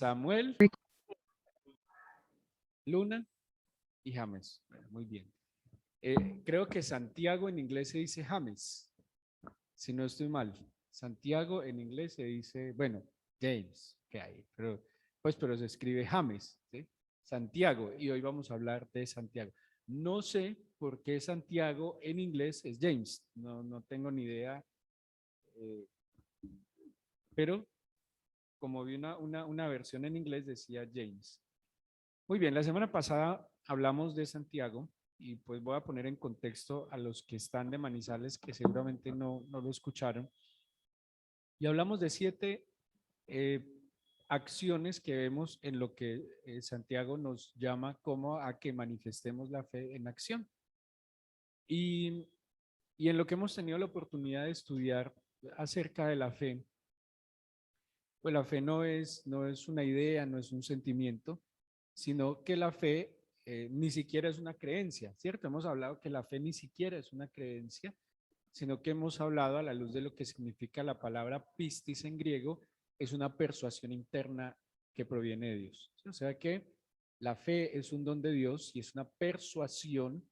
Samuel, Luna y James. Bueno, muy bien. Creo que Santiago en inglés se dice James, si no estoy mal. Santiago en inglés se dice, bueno, James, que hay, pero se escribe James, ¿sí? Santiago, y hoy vamos a hablar de Santiago. No sé por qué Santiago en inglés es James, no tengo ni idea, eh, pero como vi una versión en inglés decía James. Muy bien, la semana pasada hablamos de Santiago y pues voy a poner en contexto a los que están de Manizales que seguramente no lo escucharon. Y hablamos de 7 eh, acciones que vemos en lo que Santiago nos llama como a que manifestemos la fe en acción. Y, y en lo que hemos tenido la oportunidad de estudiar acerca de la fe, pues la fe no es una idea, no es un sentimiento, sino que la fe ni siquiera es una creencia, ¿cierto? Hemos hablado que la fe ni siquiera es una creencia, sino que hemos hablado a la luz de lo que significa la palabra pistis en griego, es una persuasión interna que proviene de Dios. ¿Sí? O sea que la fe es un don de Dios y es una persuasión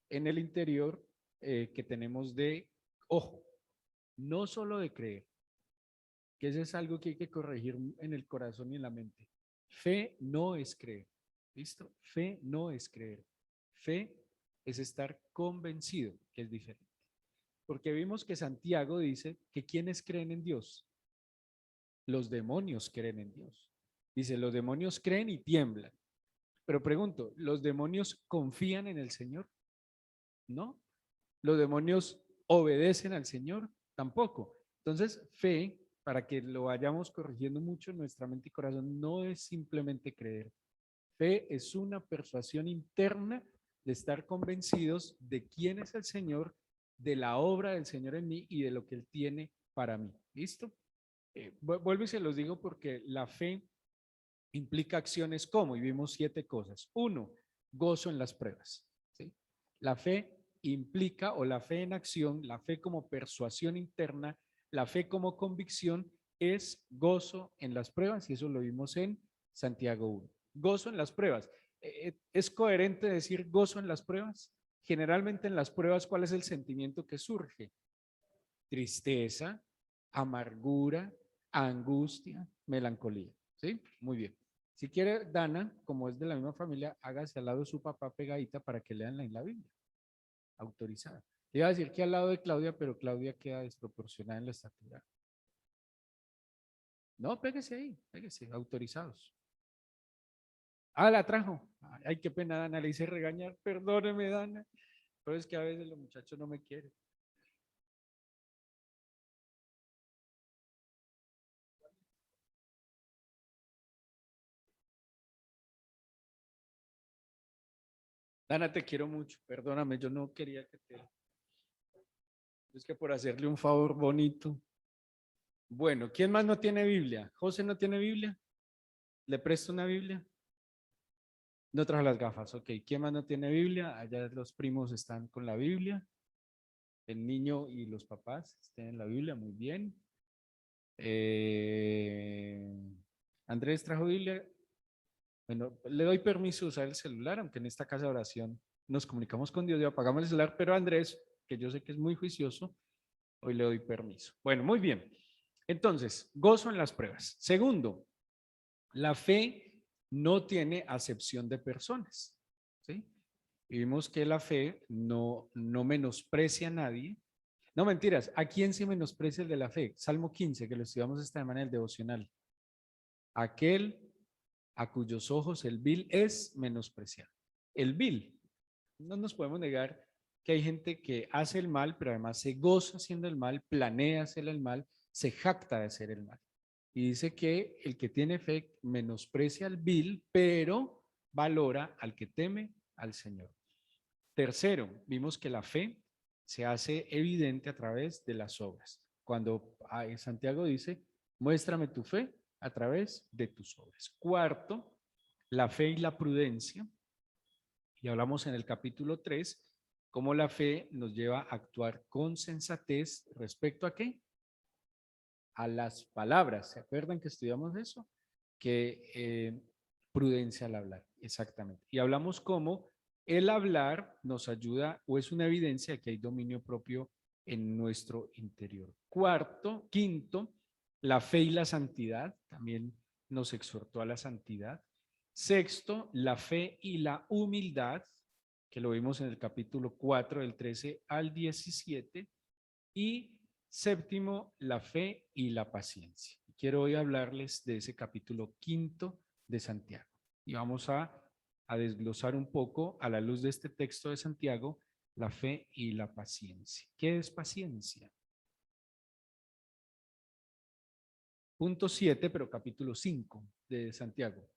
en el interior que tenemos de, ojo, no solo de creer, que eso es algo que hay que corregir en el corazón y en la mente. Fe no es creer, ¿listo? Fe no es creer. Fe es estar convencido, que es diferente. Porque vimos que Santiago dice que quienes creen en Dios, los demonios creen en Dios. Dice, los demonios creen y tiemblan. Pero pregunto, ¿los demonios confían en el Señor? No. ¿Los demonios obedecen al Señor? Tampoco. Entonces, fe, para que lo vayamos corrigiendo mucho en nuestra mente y corazón, no es simplemente creer. Fe es una persuasión interna de estar convencidos de quién es el Señor, de la obra del Señor en mí y de lo que Él tiene para mí. ¿Listo? Vuelvo y se los digo porque la fe implica acciones como, y vimos 7 cosas. 1, gozo en las pruebas. ¿Sí? La fe implica, o la fe en acción, la fe como persuasión interna, la fe como convicción, es gozo en las pruebas, y eso lo vimos en Santiago 1. Gozo en las pruebas. ¿Es coherente decir gozo en las pruebas? Generalmente en las pruebas, ¿cuál es el sentimiento que surge? Tristeza, amargura, angustia, melancolía. ¿Sí? Muy bien. Si quiere, Dana, como es de la misma familia, hágase al lado de su papá pegadita para que lean en la Biblia. Autorizada. Iba a decir que al lado de Claudia, pero Claudia queda desproporcionada en la estatura. No, pégese ahí, pégese, autorizados. Ah, la trajo. Ay, qué pena, Dana, le hice regañar. Perdóneme, Dana. Pero es que a veces los muchachos no me quieren. Dana, te quiero mucho. Perdóname, yo no quería que te... Es que por hacerle un favor bonito. Bueno, ¿quién más no tiene Biblia? ¿José no tiene Biblia? ¿Le presto una Biblia? No trajo las gafas, ok. ¿Quién más no tiene Biblia? Allá los primos están con la Biblia. El niño y los papás tienen la Biblia, muy bien. Eh, Andrés trajo Biblia. Bueno, le doy permiso de usar el celular, aunque en esta casa de oración nos comunicamos con Dios y apagamos el celular, pero Andrés, que yo sé que es muy juicioso, hoy le doy permiso. Bueno, muy bien. Entonces, gozo en las pruebas. Segundo, la fe no tiene acepción de personas. ¿Sí? Y vimos que la fe no menosprecia a nadie. No, mentiras. ¿A quién se menosprecia el de la fe? Salmo 15, que lo estudiamos esta semana en el devocional. Aquel a cuyos ojos el vil es menospreciado. El vil. No nos podemos negar que hay gente que hace el mal, pero además se goza haciendo el mal, planea hacer el mal, se jacta de hacer el mal. Y dice que el que tiene fe menosprecia al vil, pero valora al que teme al Señor. Tercero, vimos que la fe se hace evidente a través de las obras. Cuando Santiago dice, muéstrame tu fe a través de tus obras. Cuarto, la fe y la prudencia. Y hablamos en el capítulo 3 cómo la fe nos lleva a actuar con sensatez respecto a qué? A las palabras. ¿Se acuerdan que estudiamos eso? que prudencia al hablar, exactamente. Y hablamos cómo el hablar nos ayuda o es una evidencia de que hay dominio propio en nuestro interior. Quinto, la fe y la santidad, también nos exhortó a la santidad. Sexto, la fe y la humildad, que lo vimos en el capítulo 4 del 13 al 17. Y séptimo, la fe y la paciencia. Quiero hoy hablarles de ese capítulo quinto de Santiago. Y vamos a desglosar un poco a la luz de este texto de Santiago la fe y la paciencia. ¿Qué es paciencia? Punto 7, pero capítulo 5 de Santiago.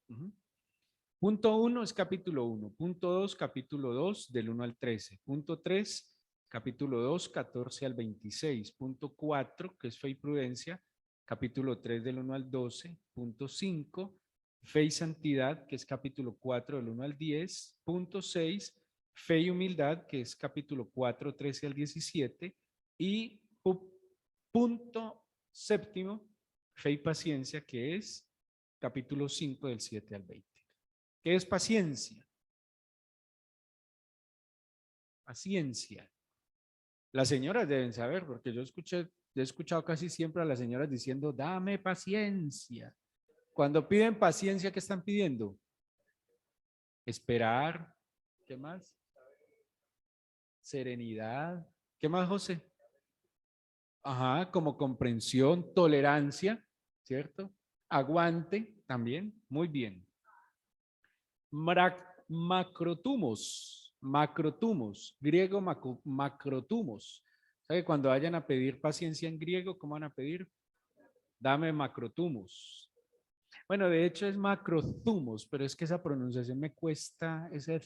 Punto 1 es capítulo 1. Punto 2, capítulo 2, del 1 al 13. Punto 3, capítulo 2, 14 al 26. Punto 4, que es fe y prudencia, capítulo 3, del 1 al 12. Punto 5, fe y santidad, que es capítulo 4, del 1 al 10. Punto 6, fe y humildad, que es capítulo 4, 13 al 17. Y punto séptimo, fe y paciencia, que es capítulo 5 del 7 al 20. ¿Qué es paciencia? Paciencia. Las señoras deben saber, porque he escuchado casi siempre a las señoras diciendo, dame paciencia. Cuando piden paciencia, ¿qué están pidiendo? Esperar. ¿Qué más? Serenidad. ¿Qué más, José? Ajá, como comprensión, tolerancia, ¿cierto? Aguante también. Muy bien. Macrotumos, griego macrotumos. ¿Sabe? Cuando vayan a pedir paciencia en griego, ¿cómo van a pedir? Dame macrotumos. Bueno, de hecho es macrotumos, pero es que esa pronunciación me cuesta, esa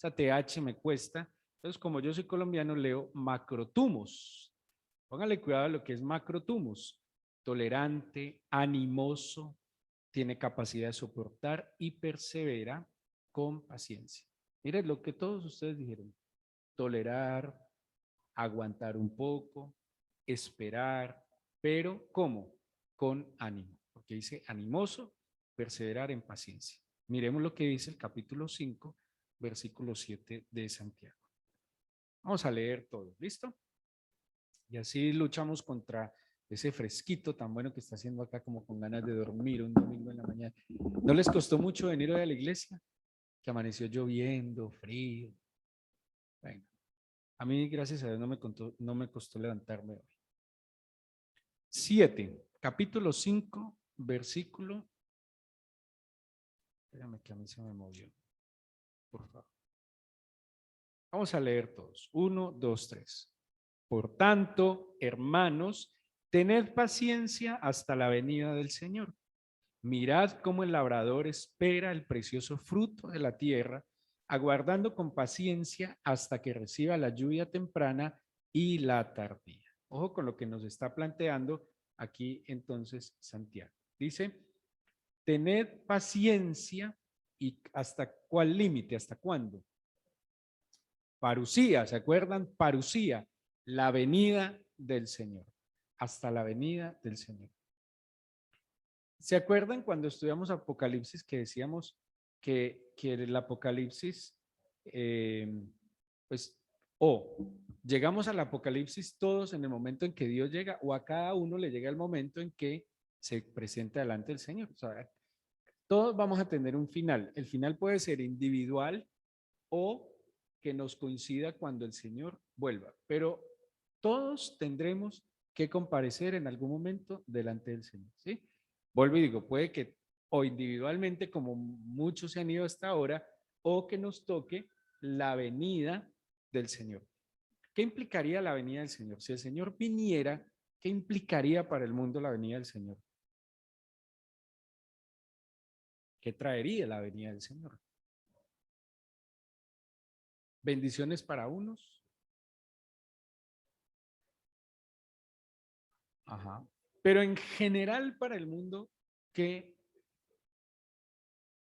TH me cuesta. Entonces, como yo soy colombiano, leo macrotumos. Póngale cuidado a lo que es macrotumos. Tolerante, animoso, tiene capacidad de soportar y persevera con paciencia. Miren lo que todos ustedes dijeron. Tolerar, aguantar un poco, esperar, pero ¿cómo? Con ánimo. Porque dice animoso, perseverar en paciencia. Miremos lo que dice el capítulo 5, versículo 7 de Santiago. Vamos a leer todo. ¿Listo? Y así luchamos contra ese fresquito tan bueno que está haciendo acá, como con ganas de dormir un domingo en la mañana. ¿No les costó mucho venir hoy a la iglesia? Que amaneció lloviendo, frío. Bueno, a mí, gracias a Dios, no me costó levantarme hoy. 7, capítulo 5, versículo. Espérame que a mí se me movió. Por favor. Vamos a leer todos. 1, 2, 3. Por tanto, hermanos, tened paciencia hasta la venida del Señor. Mirad cómo el labrador espera el precioso fruto de la tierra, aguardando con paciencia hasta que reciba la lluvia temprana y la tardía. Ojo con lo que nos está planteando aquí entonces Santiago. Dice, tened paciencia y hasta cuál límite, hasta cuándo. Parusía, ¿se acuerdan? Parusía, la venida del Señor, hasta la venida del Señor. ¿Se acuerdan cuando estudiamos Apocalipsis que decíamos que el Apocalipsis, pues, llegamos al Apocalipsis todos en el momento en que Dios llega, o a cada uno le llega el momento en que se presenta delante del Señor? O sea, todos vamos a tener un final. El final puede ser individual o que nos coincida cuando el Señor vuelva, pero todos tendremos que comparecer en algún momento delante del Señor, ¿sí? Vuelvo y digo, puede que o individualmente, como muchos se han ido hasta ahora, o que nos toque la venida del Señor. ¿Qué implicaría la venida del Señor? Si el Señor viniera, ¿qué implicaría para el mundo la venida del Señor? ¿Qué traería la venida del Señor? Bendiciones para unos. Ajá. Pero en general para el mundo, ¿qué?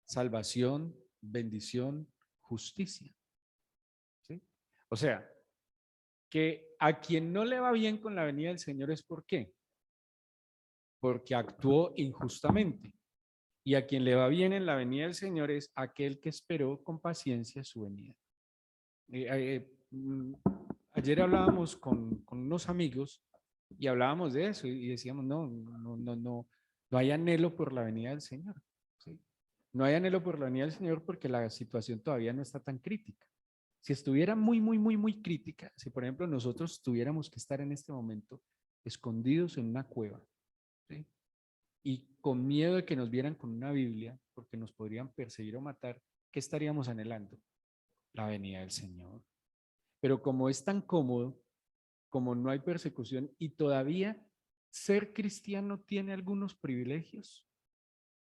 Salvación, bendición, justicia. ¿Sí? O sea, que a quien no le va bien con la venida del Señor es ¿por qué? Porque actuó injustamente. Y a quien le va bien en la venida del Señor es aquel que esperó con paciencia su venida. Ayer hablábamos con unos amigos y hablábamos de eso y decíamos, no hay anhelo por la venida del Señor. ¿Sí? No hay anhelo por la venida del Señor porque la situación todavía no está tan crítica. Si estuviera muy crítica, si por ejemplo nosotros tuviéramos que estar en este momento escondidos en una cueva, ¿sí? Y con miedo de que nos vieran con una Biblia, porque nos podrían perseguir o matar, ¿qué estaríamos anhelando? La venida del Señor. Pero como es tan cómodo, como no hay persecución y todavía ser cristiano tiene algunos privilegios,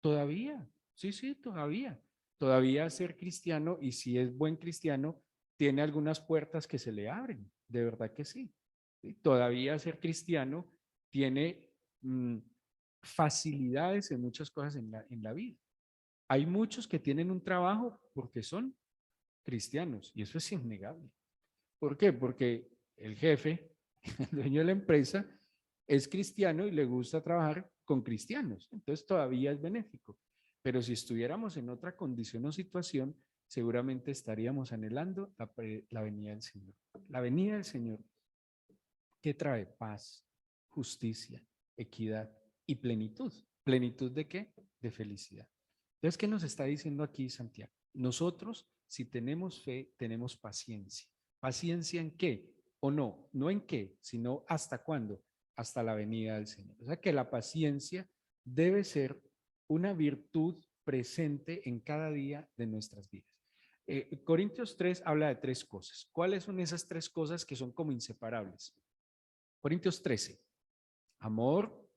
todavía, sí, todavía. Todavía ser cristiano y si es buen cristiano, tiene algunas puertas que se le abren, de verdad que sí. ¿Sí? Todavía ser cristiano tiene facilidades en muchas cosas en la vida. Hay muchos que tienen un trabajo porque son cristianos y eso es innegable. ¿Por qué? Porque el jefe, el dueño de la empresa, es cristiano y le gusta trabajar con cristianos. Entonces todavía es benéfico. Pero si estuviéramos en otra condición o situación, seguramente estaríamos anhelando la venida del Señor. La venida del Señor que trae paz, justicia, equidad y plenitud. ¿Plenitud de qué? De felicidad. Entonces, ¿qué nos está diciendo aquí Santiago? Nosotros, si tenemos fe, tenemos paciencia. ¿Paciencia en qué? O no, no en qué, sino hasta cuándo, hasta la venida del Señor. O sea que la paciencia debe ser una virtud presente en cada día de nuestras vidas. Corintios 3 habla de tres cosas. ¿Cuáles son esas tres cosas que son como inseparables? Corintios 13, amor,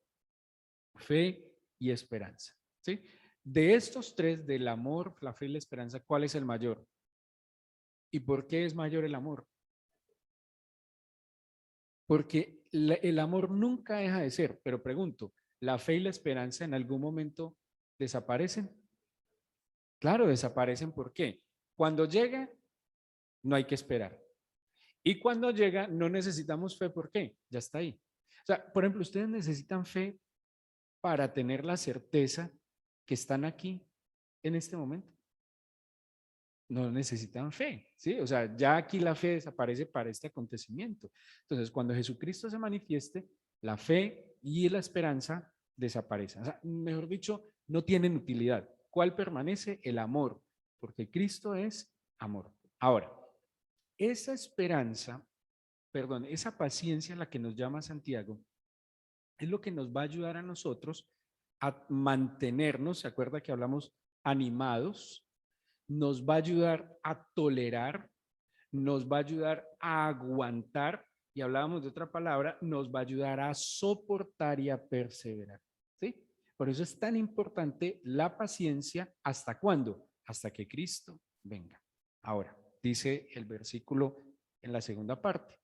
fe y esperanza. ¿Sí? De estos tres, del amor, la fe y la esperanza, ¿cuál es el mayor? ¿Y por qué es mayor el amor? Porque el amor nunca deja de ser, pero pregunto, ¿la fe y la esperanza en algún momento desaparecen? Claro, desaparecen. ¿Por qué? Cuando llega, no hay que esperar. Y cuando llega, no necesitamos fe. ¿Por qué? Ya está ahí. O sea, por ejemplo, ustedes necesitan fe para tener la certeza que están aquí en este momento. No necesitan fe, ¿sí? O sea, ya aquí la fe desaparece para este acontecimiento. Entonces, cuando Jesucristo se manifieste, la fe y la esperanza desaparecen. O sea, mejor dicho, no tienen utilidad. ¿Cuál permanece? El amor, porque Cristo es amor. Ahora, esa esperanza, perdón, esa paciencia a la que nos llama Santiago, es lo que nos va a ayudar a nosotros a mantenernos, ¿se acuerda que hablamos animados? Nos va a ayudar a tolerar, nos va a ayudar a aguantar, y hablábamos de otra palabra, nos va a ayudar a soportar y a perseverar. ¿Sí? Por eso es tan importante la paciencia. ¿Hasta cuándo? Hasta que Cristo venga. Ahora, dice el versículo en la segunda parte.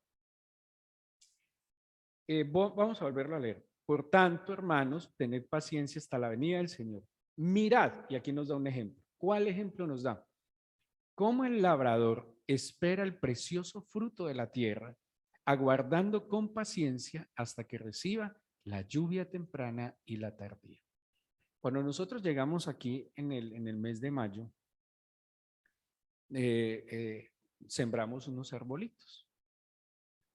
Vamos a volverlo a leer. Por tanto, hermanos, tened paciencia hasta la venida del Señor. Mirad, y aquí nos da un ejemplo. ¿Cuál ejemplo nos da? Cómo el labrador espera el precioso fruto de la tierra, aguardando con paciencia hasta que reciba la lluvia temprana y la tardía. Cuando nosotros llegamos aquí en el mes de mayo, eh, eh, sembramos unos arbolitos.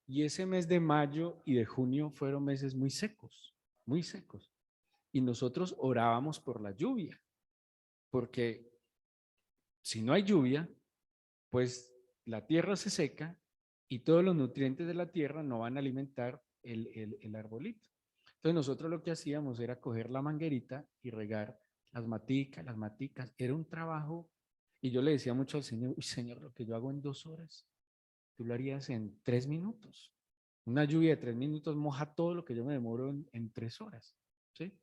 Y ese mes de mayo y de junio fueron meses muy secos, muy secos. Y nosotros orábamos por la lluvia, porque si no hay lluvia, pues la tierra se seca y todos los nutrientes de la tierra no van a alimentar el arbolito. Entonces nosotros lo que hacíamos era coger la manguerita y regar las maticas. Era un trabajo y yo le decía mucho al Señor, uy Señor, lo que yo hago en 2 horas, tú lo harías en 3 minutos. Una lluvia de 3 minutos moja todo lo que yo me demoro en 3 horas. ¿Sí?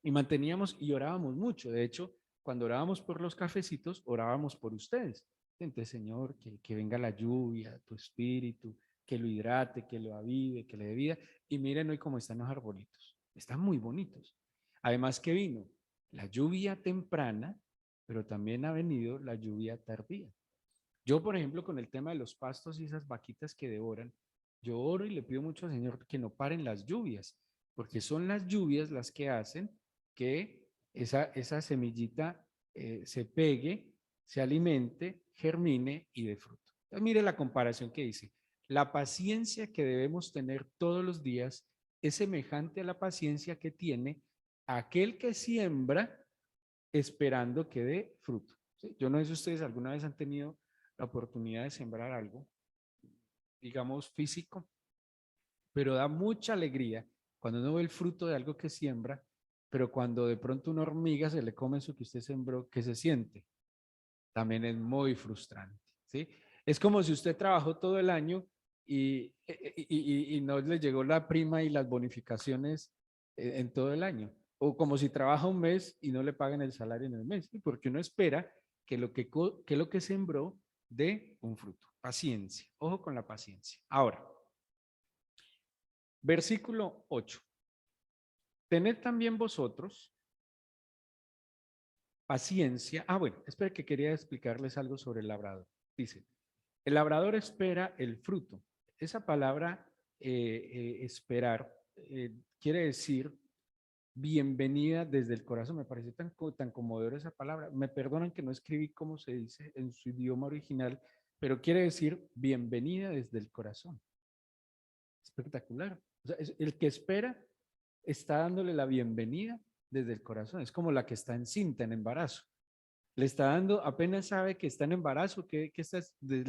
Y manteníamos y orábamos mucho. De hecho, cuando orábamos por los cafecitos, orábamos por ustedes. Entonces, Señor, que venga la lluvia, tu espíritu, que lo hidrate, que lo avive, que le dé vida. Y miren hoy cómo están los arbolitos. Están muy bonitos. Además que vino la lluvia temprana, pero también ha venido la lluvia tardía. Yo, por ejemplo, con el tema de los pastos y esas vaquitas que devoran, yo oro y le pido mucho al Señor que no paren las lluvias, porque son las lluvias las que hacen que esa semillita se pegue, se alimente, germine y dé fruto. Entonces, mire la comparación que dice. La paciencia que debemos tener todos los días es semejante a la paciencia que tiene aquel que siembra esperando que dé fruto. ¿Sí? Yo no sé si ustedes alguna vez han tenido la oportunidad de sembrar algo, digamos físico, pero da mucha alegría cuando uno ve el fruto de algo que siembra, pero cuando de pronto una hormiga se le come eso que usted sembró, ¿qué se siente? También es muy frustrante, ¿sí? Es como si usted trabajó todo el año y no le llegó la prima y las bonificaciones en todo el año. O como si trabaja un mes y no le pagan el salario en el mes, ¿sí? Porque uno espera que lo que sembró dé un fruto. Paciencia, ojo con la paciencia. Ahora, versículo 8. Tened también vosotros paciencia. Bueno, espera que quería explicarles algo sobre el labrador. Dice, el labrador espera el fruto. Esa palabra esperar quiere decir bienvenida desde el corazón. Me parece tan conmovedora esa palabra. Me perdonan que no escribí como se dice en su idioma original, pero quiere decir bienvenida desde el corazón. Espectacular. O sea, el que espera está dándole la bienvenida desde el corazón. Es como la que está encinta, en embarazo. Le está dando, apenas sabe que está en embarazo, le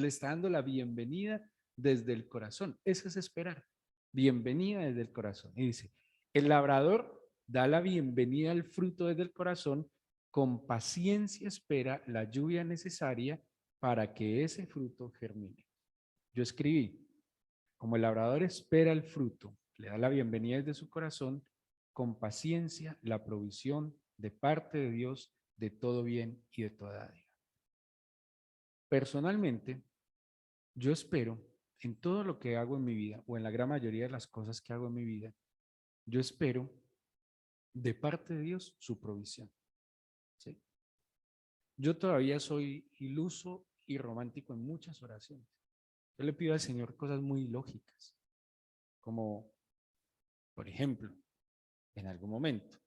está dando la bienvenida desde el corazón. Eso es esperar. Bienvenida desde el corazón. Y dice, el labrador da la bienvenida al fruto desde el corazón, con paciencia espera la lluvia necesaria para que ese fruto germine. Yo escribí, como el labrador espera el fruto, le da la bienvenida desde su corazón, con paciencia la provisión de parte de Dios de todo bien y de toda dádiva. Personalmente, yo espero en todo lo que hago en mi vida, o en la gran mayoría de las cosas que hago en mi vida, yo espero de parte de Dios su provisión. ¿Sí? Yo todavía soy iluso y romántico en muchas oraciones. Yo le pido al Señor cosas muy lógicas, como, por ejemplo, en algún momento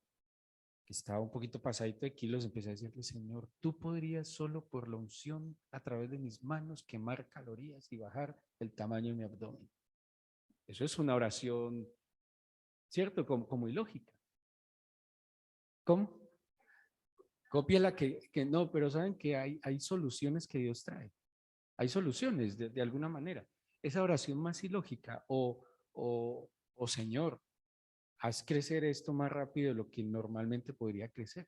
que estaba un poquito pasadito de kilos, empecé a decirle, Señor, tú podrías solo por la unción a través de mis manos quemar calorías y bajar el tamaño de mi abdomen. Eso es una oración, ¿cierto? Como ilógica. ¿Cómo? Cópiala que no, pero saben que hay soluciones que Dios trae. Hay soluciones de alguna manera. Esa oración más ilógica o Señor, haz crecer esto más rápido de lo que normalmente podría crecer.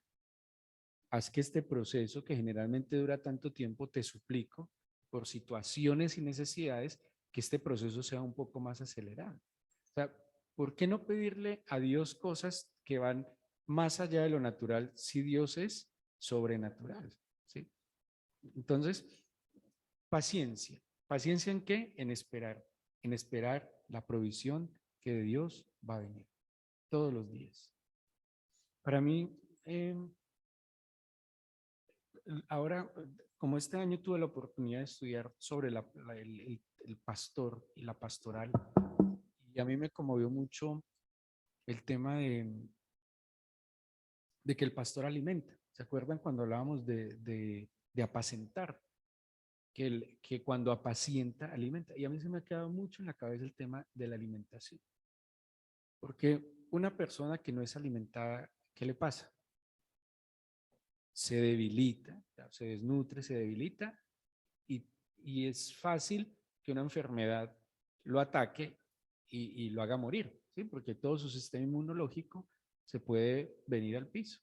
Haz que este proceso que generalmente dura tanto tiempo, te suplico, por situaciones y necesidades, que este proceso sea un poco más acelerado. O sea, ¿por qué no pedirle a Dios cosas que van más allá de lo natural si Dios es sobrenatural? ¿Sí? Entonces, paciencia. ¿Paciencia en qué? En esperar la provisión que de Dios va a venir todos los días. Para mí, ahora, como este año tuve la oportunidad de estudiar sobre el pastor y la pastoral, y a mí me conmovió mucho el tema de que el pastor alimenta. ¿Se acuerdan cuando hablábamos de apacentar? Que cuando apacienta, alimenta. Y a mí se me ha quedado mucho en la cabeza el tema de la alimentación. Porque una persona que no es alimentada, ¿qué le pasa? Se debilita, se desnutre, se debilita y, y es fácil que una enfermedad lo ataque y lo haga morir, ¿sí? Porque todo su sistema inmunológico se puede venir al piso.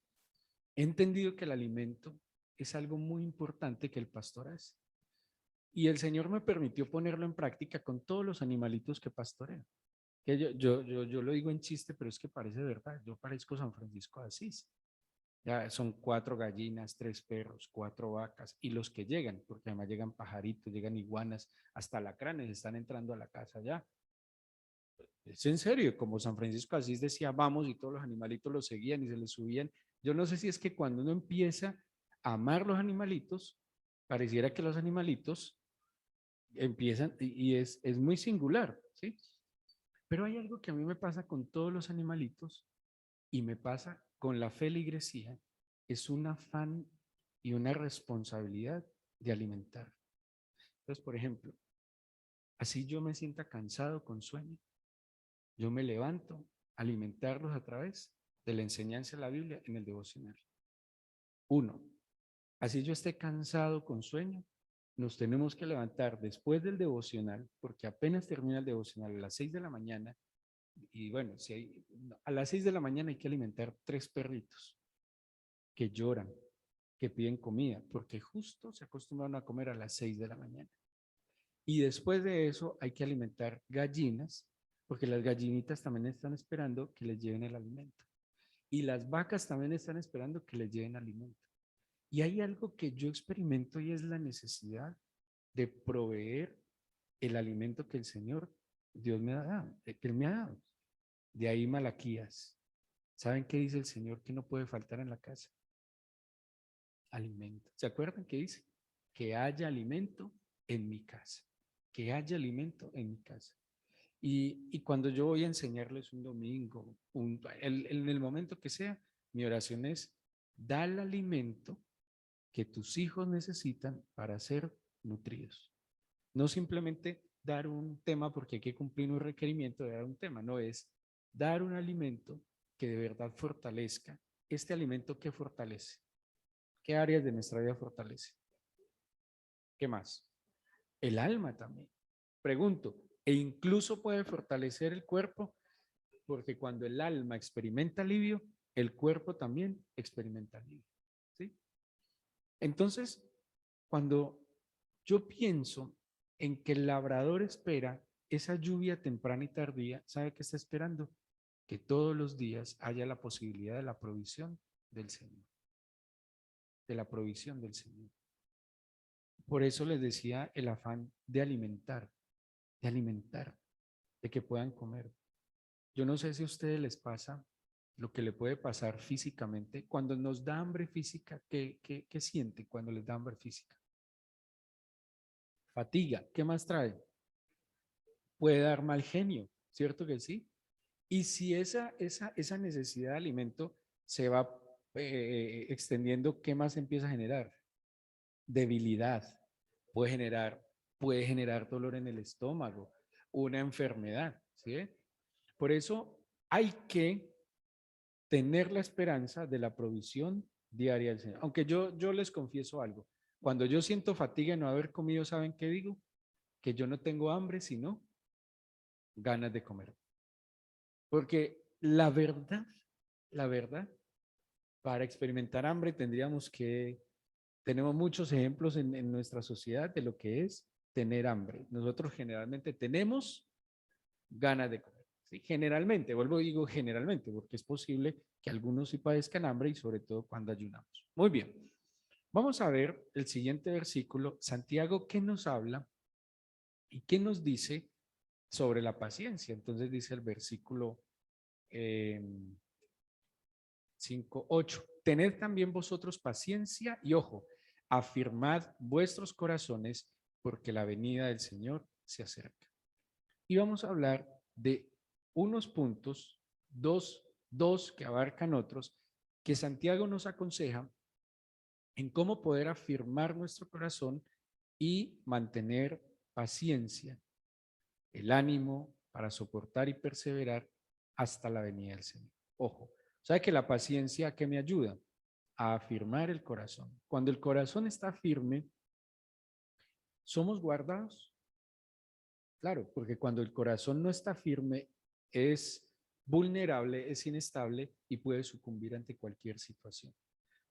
He entendido que el alimento es algo muy importante que el pastor hace. Y el Señor me permitió ponerlo en práctica con todos los animalitos que pastoreo. Que yo lo digo en chiste, pero es que parece verdad. Yo parezco San Francisco de Asís. Ya son 4 gallinas, 3 perros, 4 vacas y los que llegan, porque además llegan pajaritos, llegan iguanas, hasta alacranes están entrando a la casa ya. Es en serio, como San Francisco de Asís decía, vamos, y todos los animalitos los seguían y se les subían. Yo no sé si es que cuando uno empieza a amar los animalitos, pareciera que los animalitos empiezan, y es muy singular, ¿sí? Pero hay algo que a mí me pasa con todos los animalitos y me pasa con la feligresía, es un afán y una responsabilidad de alimentar. Entonces, por ejemplo, así yo me sienta cansado con sueño, yo me levanto a alimentarlos a través de la enseñanza de la Biblia en el devocional. Uno, así yo esté cansado con sueño, nos tenemos que levantar después del devocional, porque apenas termina el devocional a las 6 de la mañana, y bueno, si hay, a las 6 de la mañana hay que alimentar 3 perritos que lloran, que piden comida, porque justo se acostumbran a comer a las 6 de la mañana. Y después de eso hay que alimentar gallinas, porque las gallinitas también están esperando que les lleven el alimento. Y las vacas también están esperando que les lleven alimento. Y hay algo que yo experimento y es la necesidad de proveer el alimento que el Señor, Dios me ha dado, que Él me ha dado. De ahí Malaquías. ¿Saben qué dice el Señor que no puede faltar en la casa? Alimento. ¿Se acuerdan qué dice? Que haya alimento en mi casa. Que haya alimento en mi casa. Y cuando yo voy a enseñarles un domingo, en el momento que sea, mi oración es, da el alimento que tus hijos necesitan para ser nutridos. No simplemente dar un tema porque hay que cumplir un requerimiento de dar un tema, no es dar un alimento que de verdad fortalezca. Este alimento que fortalece. ¿Qué áreas de nuestra vida fortalece? ¿Qué más? El alma también. Pregunto, e incluso puede fortalecer el cuerpo, porque cuando el alma experimenta alivio, el cuerpo también experimenta alivio. ¿Sí? Entonces, cuando yo pienso en que el labrador espera esa lluvia temprana y tardía, ¿sabe qué está esperando? Que todos los días haya la posibilidad de la provisión del Señor, de la provisión del Señor. Por eso les decía el afán de alimentar, de que puedan comer. Yo no sé si a ustedes les pasa lo que le puede pasar físicamente. Cuando nos da hambre física, ¿qué siente cuando les da hambre física? Fatiga. ¿Qué más trae? Puede dar mal genio, ¿cierto que sí? Y si esa necesidad de alimento se va extendiendo, ¿qué más empieza a generar? Debilidad. Puede generar, puede generar dolor en el estómago, una enfermedad, ¿sí? Por eso hay que tener la esperanza de la provisión diaria del Señor. Aunque yo les confieso algo, cuando yo siento fatiga y no haber comido, ¿saben qué digo? Que yo no tengo hambre, sino ganas de comer. Porque la verdad, para experimentar hambre tendríamos que, tenemos muchos ejemplos en nuestra sociedad de lo que es tener hambre. Nosotros generalmente tenemos ganas de comer. ¿Sí? Generalmente, vuelvo y digo generalmente, porque es posible que algunos sí padezcan hambre y sobre todo cuando ayunamos. Muy bien, vamos a ver el siguiente versículo. Santiago, ¿qué nos habla y qué nos dice sobre la paciencia? Entonces dice el versículo 5, 8. Tened también vosotros paciencia y ojo, afirmad vuestros corazones porque la venida del Señor se acerca. Y vamos a hablar de unos puntos, dos que abarcan otros, que Santiago nos aconseja en cómo poder afirmar nuestro corazón y mantener paciencia, el ánimo para soportar y perseverar hasta la venida del Señor. Ojo, ¿sabe que la paciencia que me ayuda? A afirmar el corazón. Cuando el corazón está firme, somos guardados. Claro, porque cuando el corazón no está firme, es vulnerable, es inestable y puede sucumbir ante cualquier situación.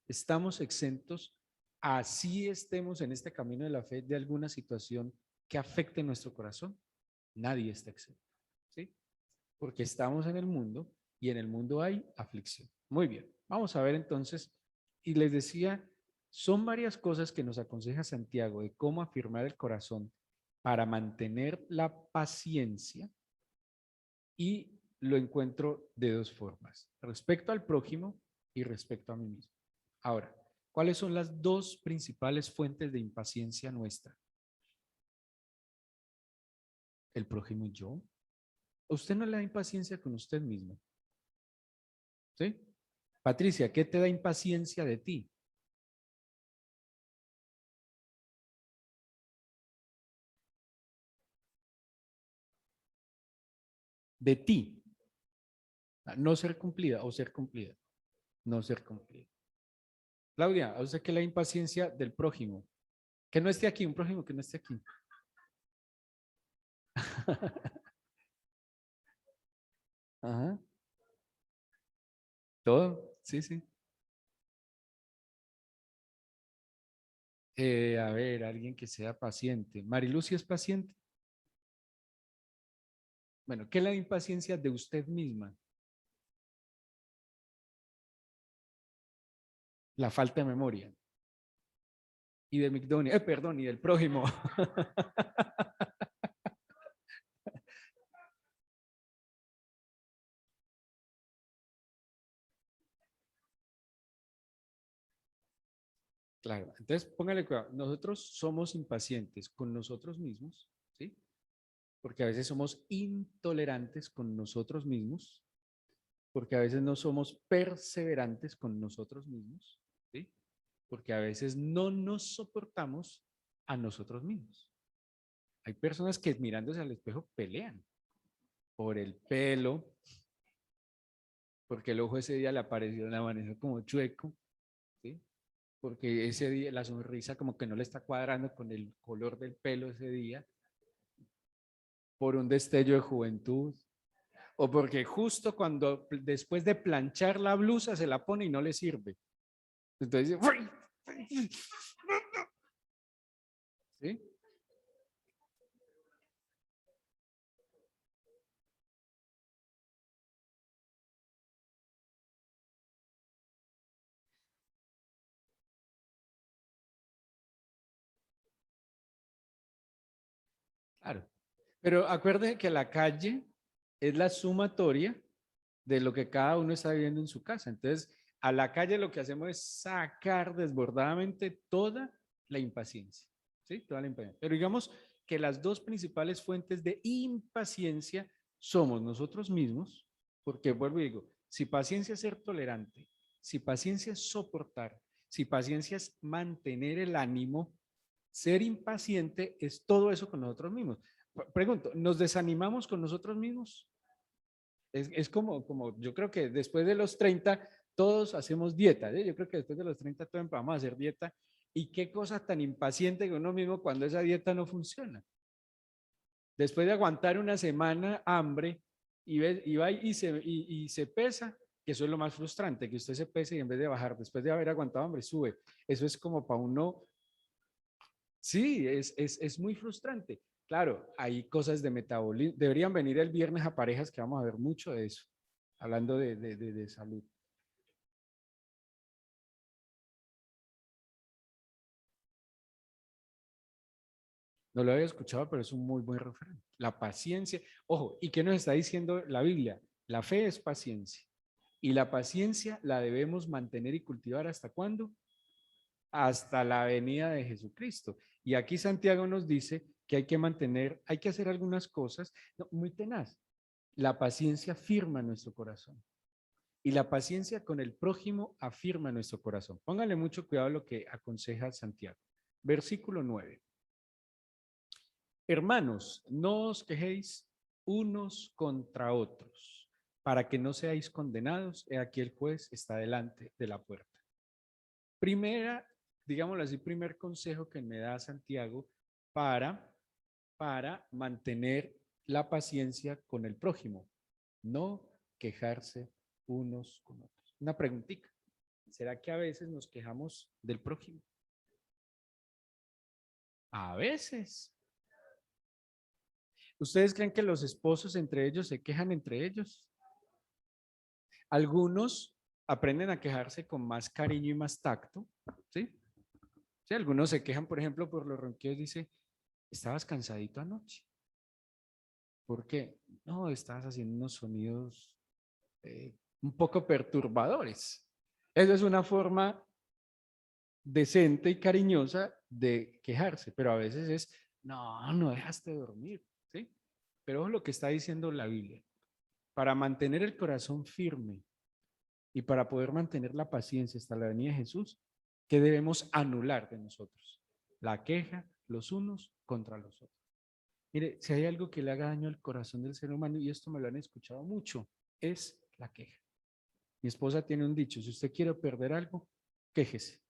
Estamos exentos, así estemos en este camino de la fe, de alguna situación que afecte nuestro corazón. Nadie está exento, ¿sí? Porque estamos en el mundo y en el mundo hay aflicción. Muy bien, vamos a ver entonces, y les decía, son varias cosas que nos aconseja Santiago de cómo afirmar el corazón para mantener la paciencia y lo encuentro de dos formas, respecto al prójimo y respecto a mí mismo. Ahora, ¿cuáles son las dos principales fuentes de impaciencia nuestra? El prójimo y yo. ¿Usted no le da impaciencia con usted mismo? ¿Sí? Patricia, ¿qué te da impaciencia de ti? De ti. No ser cumplida o ser cumplida. No ser cumplida. Claudia, ¿a usted qué le da impaciencia del prójimo? Que no esté aquí, un prójimo que no esté aquí. Ajá. Todo, sí, sí. A ver, alguien que sea paciente. Marilucia es paciente. Bueno, ¿qué le da impaciencia de usted misma? La falta de memoria. Y de McDonald's, perdón, y del prójimo. Claro, entonces póngale cuidado. Nosotros somos impacientes con nosotros mismos, ¿sí? Porque a veces somos intolerantes con nosotros mismos, porque a veces no somos perseverantes con nosotros mismos, ¿sí? Porque a veces no nos soportamos a nosotros mismos. Hay personas que mirándose al espejo pelean por el pelo, porque el ojo ese día le apareció en la manera como chueco, ¿sí? Porque ese día la sonrisa como que no le está cuadrando con el color del pelo ese día, por un destello de juventud, o porque justo cuando después de planchar la blusa se la pone y no le sirve. Entonces, ¿sí? Claro. Pero acuérdense que la calle es la sumatoria de lo que cada uno está viviendo en su casa. Entonces, a la calle lo que hacemos es sacar desbordadamente toda la impaciencia, ¿sí? Toda la impaciencia. Pero digamos que las dos principales fuentes de impaciencia somos nosotros mismos, porque vuelvo y digo, si paciencia es ser tolerante, si paciencia es soportar, si paciencia es mantener el ánimo, ser impaciente es todo eso con nosotros mismos. Pregunto, ¿nos desanimamos con nosotros mismos? Es como, yo creo que después de los 30 todos hacemos dieta, ¿eh? Yo creo que después de los 30 todos vamos a hacer dieta. Y qué cosa tan impaciente que uno mismo cuando esa dieta no funciona. Después de aguantar una semana hambre y va y se pesa, que eso es lo más frustrante, que usted se pese y en vez de bajar, después de haber aguantado hambre, sube. Eso es como para uno. Sí, es muy frustrante. Claro, hay cosas de metabolismo. Deberían venir el viernes a parejas que vamos a ver mucho de eso, hablando de salud. No lo había escuchado, pero es un muy buen referente. La paciencia. Ojo, ¿y qué nos está diciendo la Biblia? La fe es paciencia. Y la paciencia la debemos mantener y cultivar ¿hasta cuándo? Hasta la venida de Jesucristo. Y aquí Santiago nos dice que hay que mantener, hay que hacer algunas cosas, no, muy tenaz. La paciencia firma nuestro corazón y la paciencia con el prójimo afirma nuestro corazón. Póngale mucho cuidado a lo que aconseja Santiago. Versículo 9. Hermanos, no os quejéis unos contra otros, para que no seáis condenados. He aquí el juez está delante de la puerta. Primera, digámoslo así, primer consejo que me da Santiago para, para mantener la paciencia con el prójimo. No quejarse unos con otros. Una preguntita. ¿Será que a veces nos quejamos del prójimo? A veces. ¿Ustedes creen que los esposos entre ellos se quejan entre ellos? Algunos aprenden a quejarse con más cariño y más tacto, ¿sí? Sí, algunos se quejan, por ejemplo, por los ronquidos, dice, estabas cansadito anoche. ¿Por qué? No, estabas haciendo unos sonidos un poco perturbadores. Esa es una forma decente y cariñosa de quejarse, pero a veces es, no, no dejaste de dormir, ¿sí? Pero es lo que está diciendo la Biblia. Para mantener el corazón firme, Y para poder mantener la paciencia hasta la venida de Jesús, ¿qué debemos anular de nosotros? La queja los unos contra los otros. Mire, si hay algo que le haga daño al corazón del ser humano, y esto me lo han escuchado mucho, es la queja. Mi esposa tiene un dicho: si usted quiere perder algo, quéjese,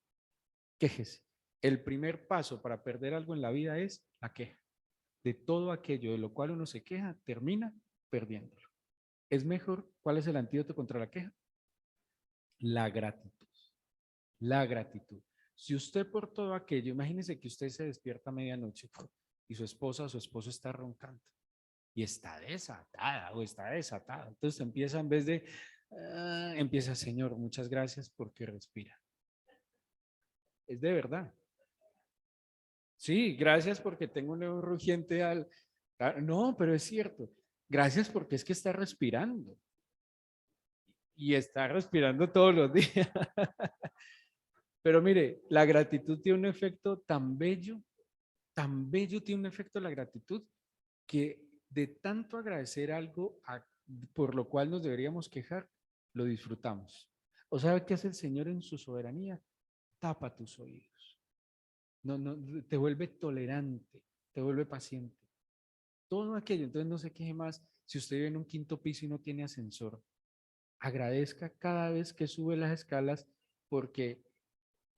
quéjese. El primer paso para perder algo en la vida es la queja. De todo aquello de lo cual uno se queja, termina perdiéndolo. Es mejor, ¿cuál es el antídoto contra la queja? La gratitud. La gratitud. Si usted por todo aquello, imagínese que usted se despierta a medianoche y su esposa o su esposo está roncando y está desatada o está desatada. Entonces empieza, en vez de, empieza: Señor, muchas gracias porque respira. Es de verdad. Sí, gracias porque tengo un león rugiente al... No, pero es cierto. Gracias porque es que está respirando. Y está respirando todos los días. Pero mire, la gratitud tiene un efecto tan bello tiene un efecto la gratitud, que de tanto agradecer algo por lo cual nos deberíamos quejar, lo disfrutamos. ¿O sabe qué hace el Señor en su soberanía? Tapa tus oídos. No, no, te vuelve tolerante, te vuelve paciente. Todo aquello, entonces no se queje más. Si usted vive en un quinto piso y no tiene ascensor, agradezca cada vez que sube las escalas, porque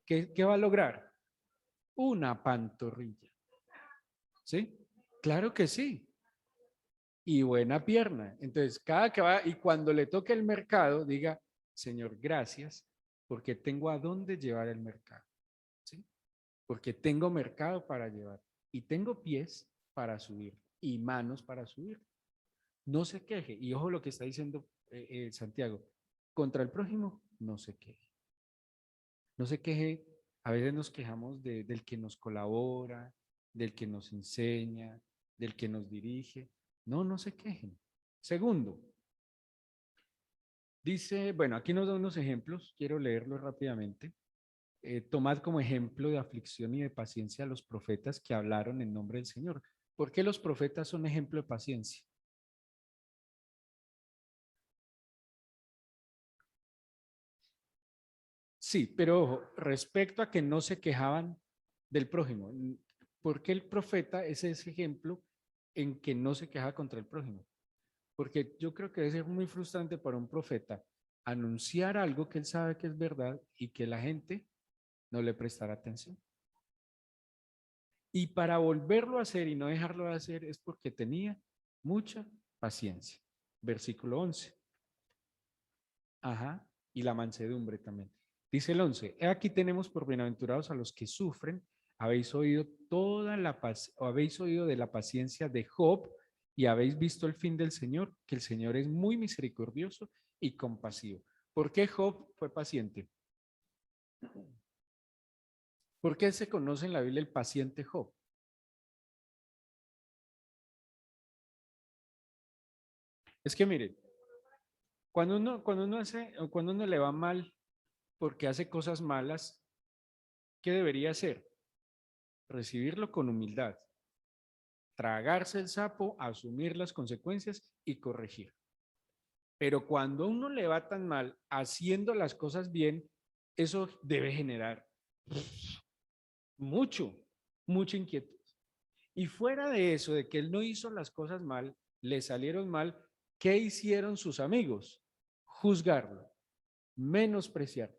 ¿qué va a lograr? Una pantorrilla. ¿Sí? Claro que sí. Y buena pierna. Entonces, cada que va, y cuando le toque el mercado, diga: Señor, gracias, porque tengo a dónde llevar el mercado. ¿Sí? Porque tengo mercado para llevar y tengo pies para subir y manos para subir. No se queje. Y ojo lo que está diciendo Santiago: contra el prójimo, no se queje. No se queje. A veces nos quejamos del que nos colabora, del que nos enseña, del que nos dirige. No, no se quejen. Segundo, dice, bueno, aquí nos da unos ejemplos, quiero leerlos rápidamente. Tomad como ejemplo de aflicción y de paciencia a los profetas que hablaron en nombre del Señor. ¿Por qué los profetas son ejemplo de paciencia? Sí, pero ojo, respecto a que no se quejaban del prójimo, ¿por qué el profeta es ese ejemplo en que no se queja contra el prójimo? Porque yo creo que debe ser muy frustrante para un profeta anunciar algo que él sabe que es verdad y que la gente no le prestará atención. Y para volverlo a hacer y no dejarlo de hacer es porque tenía mucha paciencia. Versículo 11. Ajá. Y la mansedumbre también. Dice el 11: aquí tenemos por bienaventurados a los que sufren. Habéis oído habéis oído de la paciencia de Job y habéis visto el fin del Señor, que el Señor es muy misericordioso y compasivo. ¿Por qué Job fue paciente? ¿Por qué se conoce en la Biblia el paciente Job? Es que mire, cuando uno le va mal porque hace cosas malas, ¿qué debería hacer? Recibirlo con humildad, tragarse el sapo, asumir las consecuencias y corregir. Pero cuando a uno le va tan mal haciendo las cosas bien, eso debe generar mucho, mucha inquietud. Y fuera de eso, de que él no hizo las cosas mal, le salieron mal, ¿qué hicieron sus amigos? Juzgarlo, menospreciarlo.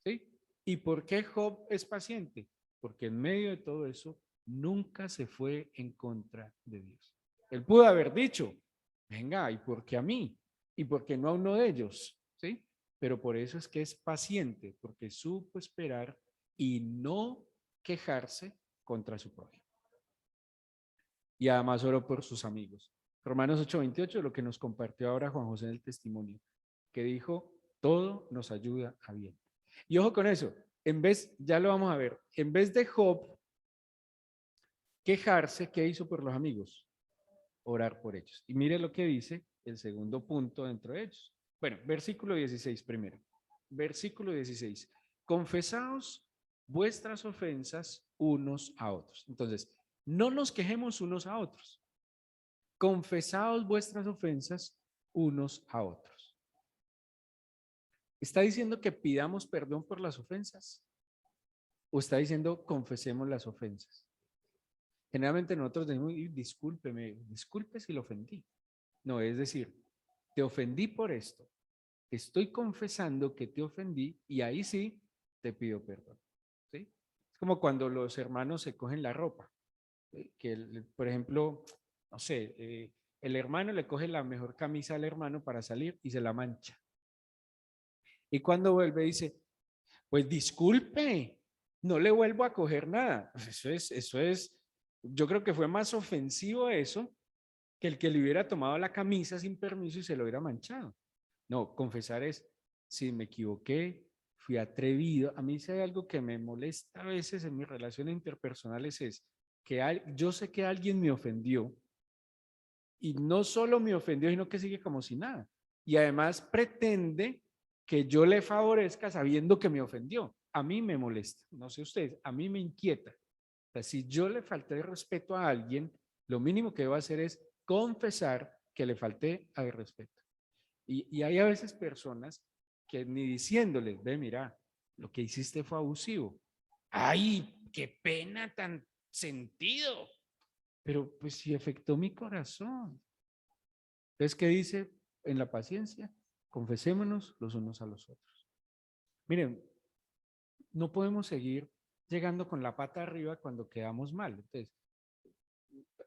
¿Sí? ¿Y por qué Job es paciente? Porque en medio de todo eso nunca se fue en contra de Dios. Él pudo haber dicho: venga, ¿y por qué a mí? ¿Y por qué no a uno de ellos? ¿Sí? Pero por eso es que es paciente, porque supo esperar y no quejarse contra su prójimo. Y además oró por sus amigos. Romanos 8:28, lo que nos compartió ahora Juan José en el testimonio, que dijo: todo nos ayuda a bien. Y ojo con eso, ya lo vamos a ver, en vez de Job quejarse, ¿qué hizo por los amigos? Orar por ellos. Y mire lo que dice el segundo punto dentro de ellos. Bueno, versículo 16 primero. Versículo 16. Confesaos vuestras ofensas unos a otros. Entonces, no nos quejemos unos a otros. Confesaos vuestras ofensas unos a otros. ¿Está diciendo que pidamos perdón por las ofensas? ¿O está diciendo confesemos las ofensas? Generalmente nosotros decimos, discúlpeme, disculpe si lo ofendí. No, es decir, te ofendí por esto. Estoy confesando que te ofendí y ahí sí te pido perdón. ¿Sí? Es como cuando los hermanos se cogen la ropa. Que, por ejemplo, no sé, el hermano le coge la mejor camisa al hermano para salir y se la mancha. Y cuando vuelve dice, pues disculpe, no le vuelvo a coger nada. Eso es, yo creo que fue más ofensivo eso que el que le hubiera tomado la camisa sin permiso y se lo hubiera manchado. No, confesar es, si me equivoqué, fui atrevido. A mí si hay algo que me molesta a veces en mis relaciones interpersonales es que yo sé que alguien me ofendió y no solo me ofendió, sino que sigue como si nada. Y además pretende que yo le favorezca sabiendo que me ofendió. A mí me molesta, no sé ustedes, a mí me inquieta. O sea, si yo le falté el respeto a alguien, lo mínimo que debo hacer es confesar que le falté al respeto. Y hay a veces personas que ni diciéndoles, ve, mira, lo que hiciste fue abusivo. Ay, qué pena tan sentido. Pero pues si afectó mi corazón. Entonces, ¿qué dice en la paciencia? Confesémonos los unos a los otros. Miren, no podemos seguir llegando con la pata arriba cuando quedamos mal. Entonces,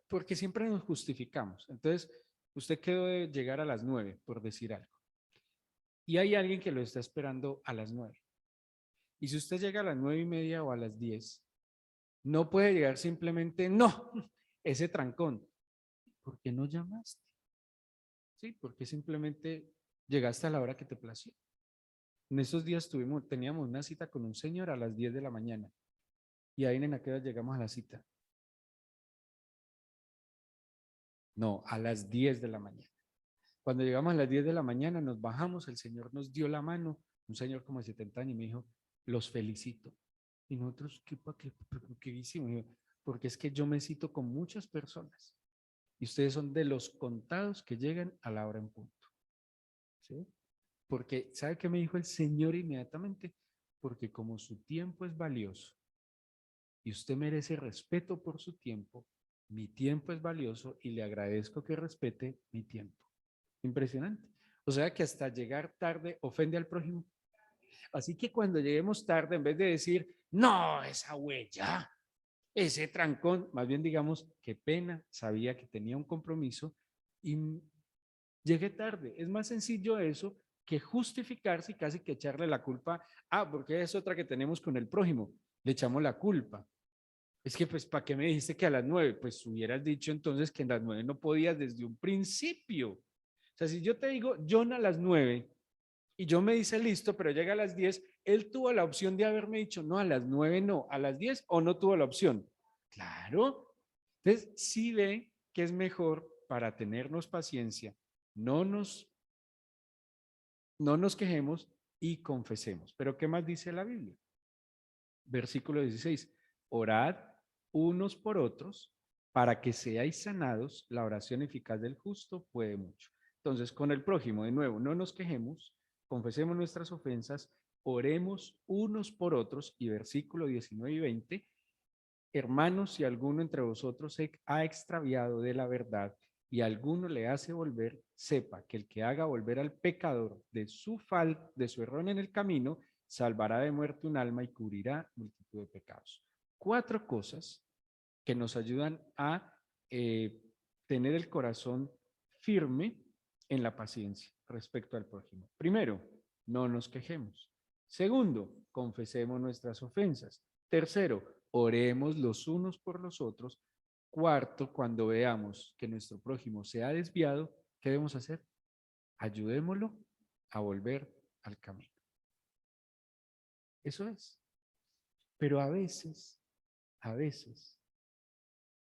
porque siempre nos justificamos. Entonces, usted quedó de llegar a las 9, por decir algo. Y hay alguien que lo está esperando a las 9. Y si usted llega a las 9:30 o a las 10, no puede llegar simplemente, no, ese trancón. ¿Por qué no llamaste? Sí, porque simplemente llegaste a la hora que te plació. En esos días teníamos una cita con un señor a las 10 de la mañana. Y ahí en aquella llegamos a la cita. No, a las 10 de la mañana. Cuando llegamos a las 10 de la mañana, nos bajamos, el señor nos dio la mano, un señor como de 70 años, y me dijo, los felicito. Y nosotros, ¿qué hicimos? Porque es que yo me cito con muchas personas y ustedes son de los contados que llegan a la hora en punto. ¿Sí? Porque, ¿sabe qué me dijo el señor inmediatamente? Porque como su tiempo es valioso y usted merece respeto por su tiempo, mi tiempo es valioso y le agradezco que respete mi tiempo. Impresionante. O sea que hasta llegar tarde ofende al prójimo. Así que cuando lleguemos tarde, en vez de decir, no, esa huella, ese trancón, más bien digamos, qué pena, sabía que tenía un compromiso y llegué tarde. Es más sencillo eso que justificarse y casi que echarle la culpa. Porque es otra que tenemos con el prójimo. Le echamos la culpa. Es que, pues, ¿para qué me dijiste que a las 9? Pues hubieras dicho entonces que a las 9 no podías desde un principio. O sea, si yo te digo, John a las 9 y yo me dice listo, pero llega a las 10, él tuvo la opción de haberme dicho, no, a las 9 no, a las 10 o no tuvo la opción. Claro. Entonces, sí ve que es mejor para tenernos paciencia, no nos, no nos quejemos y confesemos. Pero ¿qué más dice la Biblia? Versículo 16, orad unos por otros para que seáis sanados, la oración eficaz del justo puede mucho. Entonces, con el prójimo, de nuevo, no nos quejemos, confesemos nuestras ofensas, oremos unos por otros, y versículo 19 y 20, hermanos, si alguno entre vosotros se ha extraviado de la verdad y alguno le hace volver, sepa que el que haga volver al pecador de su error en el camino, salvará de muerte un alma y cubrirá multitud de pecados. 4 cosas que nos ayudan a tener el corazón firme en la paciencia respecto al prójimo. Primero, no nos quejemos. Segundo, confesemos nuestras ofensas. Tercero, oremos los unos por los otros. Cuarto, cuando veamos que nuestro prójimo se ha desviado, ¿qué debemos hacer? Ayudémoslo a volver al camino. Eso es. Pero a veces,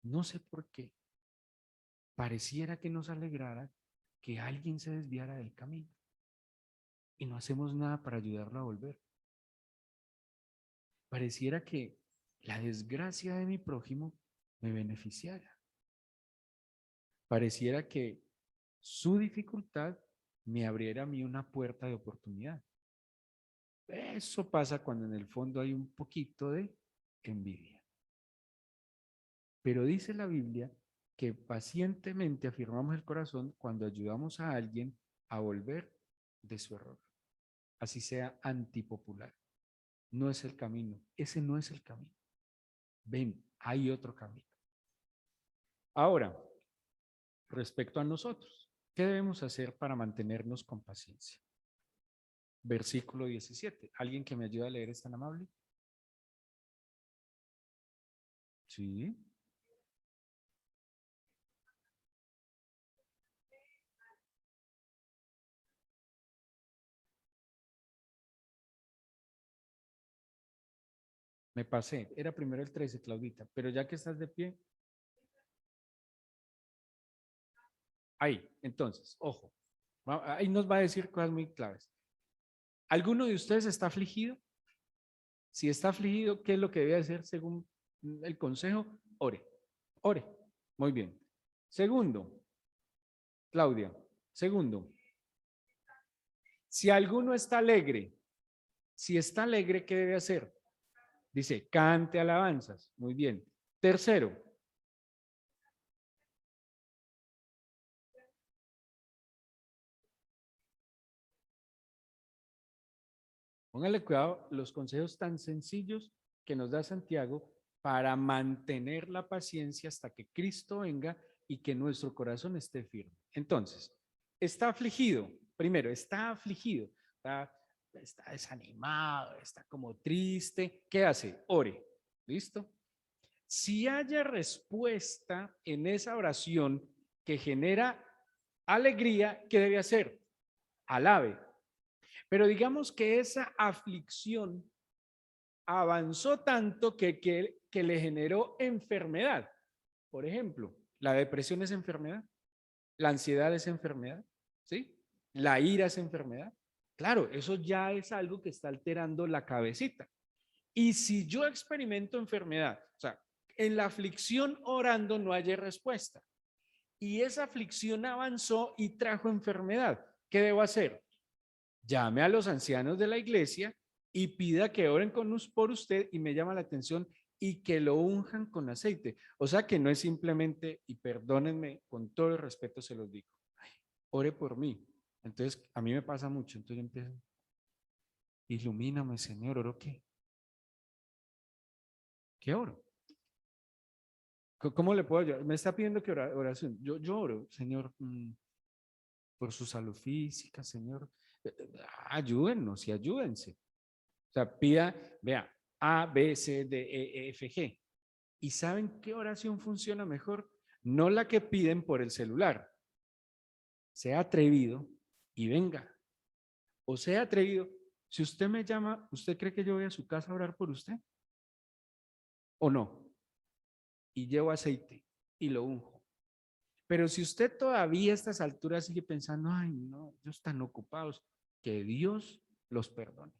no sé por qué, pareciera que nos alegrara que alguien se desviara del camino y no hacemos nada para ayudarlo a volver. Pareciera que la desgracia de mi prójimo me beneficiara. Pareciera que su dificultad me abriera a mí una puerta de oportunidad. Eso pasa cuando en el fondo hay un poquito de envidia. Pero dice la Biblia que pacientemente afirmamos el corazón cuando ayudamos a alguien a volver de su error. Así sea antipopular. No es el camino. Ese no es el camino. Ven, hay otro camino. Ahora, respecto a nosotros, ¿qué debemos hacer para mantenernos con paciencia? Versículo 17. ¿Alguien que me ayude a leer es tan amable? Sí. Me pasé. Era primero el 13, Claudita. Pero ya que estás de pie, ahí. Entonces, ojo. Ahí nos va a decir cosas muy claves. ¿Alguno de ustedes está afligido? Si está afligido, ¿qué es lo que debe hacer según el consejo? Ore. Ore. Muy bien. Segundo, Claudia. Segundo, si alguno está alegre, si está alegre, ¿qué debe hacer? Dice, cante alabanzas. Muy bien. Tercero, póngale cuidado los consejos tan sencillos que nos da Santiago para mantener la paciencia hasta que Cristo venga y que nuestro corazón esté firme. Entonces, está afligido. Primero, está afligido. Está desanimado, está como triste. ¿Qué hace? Ore. ¿Listo? Si haya respuesta en esa oración que genera alegría, ¿qué debe hacer? Alabe. Pero digamos que esa aflicción avanzó tanto que le generó enfermedad. Por ejemplo, la depresión es enfermedad, la ansiedad es enfermedad, ¿sí? La ira es enfermedad. Claro, eso ya es algo que está alterando la cabecita. Y si yo experimento enfermedad, o sea, en la aflicción orando no hay respuesta. Y esa aflicción avanzó y trajo enfermedad. ¿Qué debo hacer? Llame a los ancianos de la iglesia y pida que oren por usted y me llama la atención y que lo unjan con aceite. O sea que no es simplemente, y perdónenme, con todo el respeto se los digo, ore por mí. Entonces, a mí me pasa mucho, entonces yo empiezo, ilumíname, Señor, ¿oro qué? ¿Qué oro? ¿Cómo le puedo ayudar? Me está pidiendo que oración. Yo oro, Señor, por su salud física, Señor. Ayúdennos y ayúdense. O sea, pida, vea, A, B, C, D, E, F, G. ¿Y saben qué oración funciona mejor? No la que piden por el celular. Sea atrevido y venga. O sea atrevido. Si usted me llama, ¿usted cree que yo voy a su casa a orar por usted? ¿O no? Y llevo aceite y lo unjo. Pero si usted todavía a estas alturas sigue pensando, ay, no, ellos están ocupados, que Dios los perdone.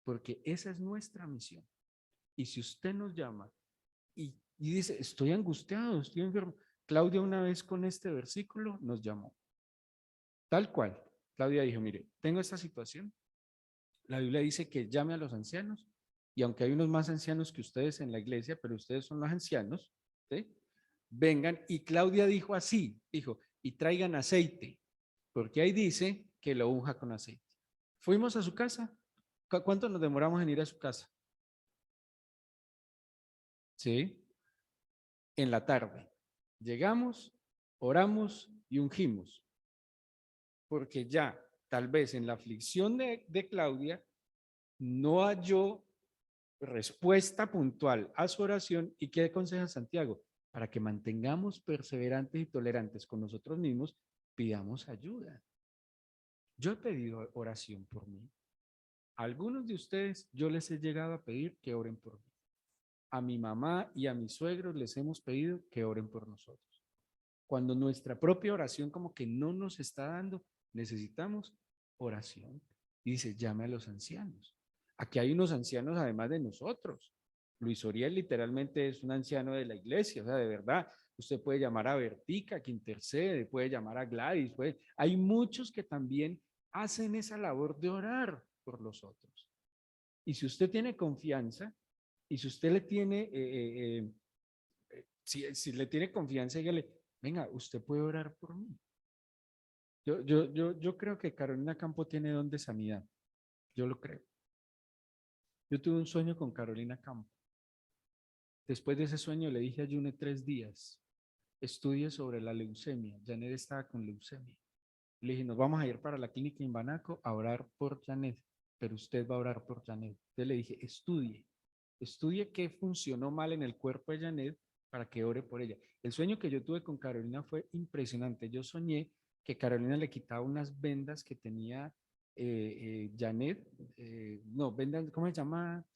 Porque esa es nuestra misión. Y si usted nos llama y dice, estoy angustiado, estoy enfermo. Claudia una vez con este versículo nos llamó. Tal cual. Claudia dijo, mire, tengo esta situación. La Biblia dice que llame a los ancianos y aunque hay unos más ancianos que ustedes en la iglesia, pero ustedes son los ancianos, ¿sí? Vengan y Claudia dijo así, dijo, y traigan aceite, porque ahí dice que lo unja con aceite. Fuimos a su casa. ¿Cuánto nos demoramos en ir a su casa? Sí, en la tarde. Llegamos, oramos y ungimos, porque ya tal vez en la aflicción de Claudia no halló respuesta puntual a su oración. ¿Y qué aconseja Santiago? Para que mantengamos perseverantes y tolerantes con nosotros mismos, pidamos ayuda. Yo he pedido oración por mí. A algunos de ustedes yo les he llegado a pedir que oren por mí. A mi mamá y a mis suegros les hemos pedido que oren por nosotros. Cuando nuestra propia oración como que no nos está dando, necesitamos oración. Y dice, llame a los ancianos. Aquí hay unos ancianos además de nosotros. Luis Oriel literalmente es un anciano de la iglesia, o sea, de verdad. Usted puede llamar a Bertica, que intercede, puede llamar a Gladys. Hay muchos que también hacen esa labor de orar. por los otros. Y si usted tiene confianza, y si usted le tiene, si le tiene confianza, dígale, venga, usted puede orar por mí. Yo creo que Carolina Campo tiene don de sanidad. Yo lo creo. Yo tuve un sueño con Carolina Campo. Después de ese sueño le dije ayune 3 días. Estudie sobre la leucemia. Janet estaba con leucemia. Le dije, nos vamos a ir para la clínica en Banaco a orar por Janet, pero usted va a orar por Janet. Entonces le dije, estudie qué funcionó mal en el cuerpo de Janet para que ore por ella. El sueño que yo tuve con Carolina fue impresionante. Yo soñé que Carolina le quitaba unas vendas que tenía Janet, no, vendas, ¿cómo se llama?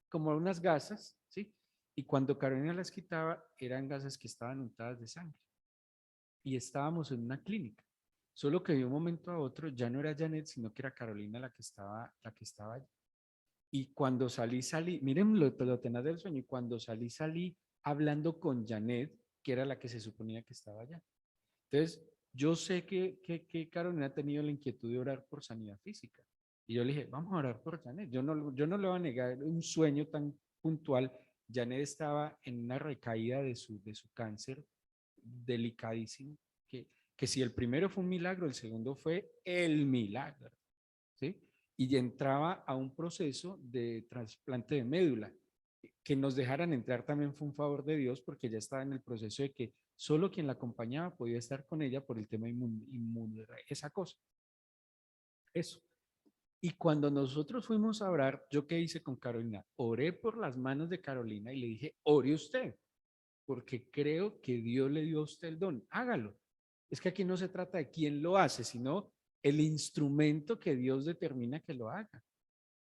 Como unas gasas, ¿sí? Y cuando Carolina las quitaba, eran gasas que estaban untadas de sangre. Y estábamos en una clínica. Solo que de un momento a otro ya no era Janet, sino que era Carolina la que estaba allí. Y cuando salí, miren lo tenaz del sueño, y cuando salí hablando con Janet, que era la que se suponía que estaba allá. Entonces, yo sé que Carolina ha tenido la inquietud de orar por sanidad física. Y yo le dije, vamos a orar por Janet. Yo no le voy a negar un sueño tan puntual. Janet estaba en una recaída de su cáncer delicadísimo, que si el primero fue un milagro, el segundo fue el milagro, ¿sí? Y entraba a un proceso de trasplante de médula. Que nos dejaran entrar también fue un favor de Dios, porque ya estaba en el proceso de que solo quien la acompañaba podía estar con ella por el tema inmune, esa cosa, eso. Y cuando nosotros fuimos a orar, ¿yo qué hice con Carolina? Oré por las manos de Carolina y le dije, ore usted, porque creo que Dios le dio a usted el don, hágalo. Es que aquí no se trata de quién lo hace, sino el instrumento que Dios determina que lo haga.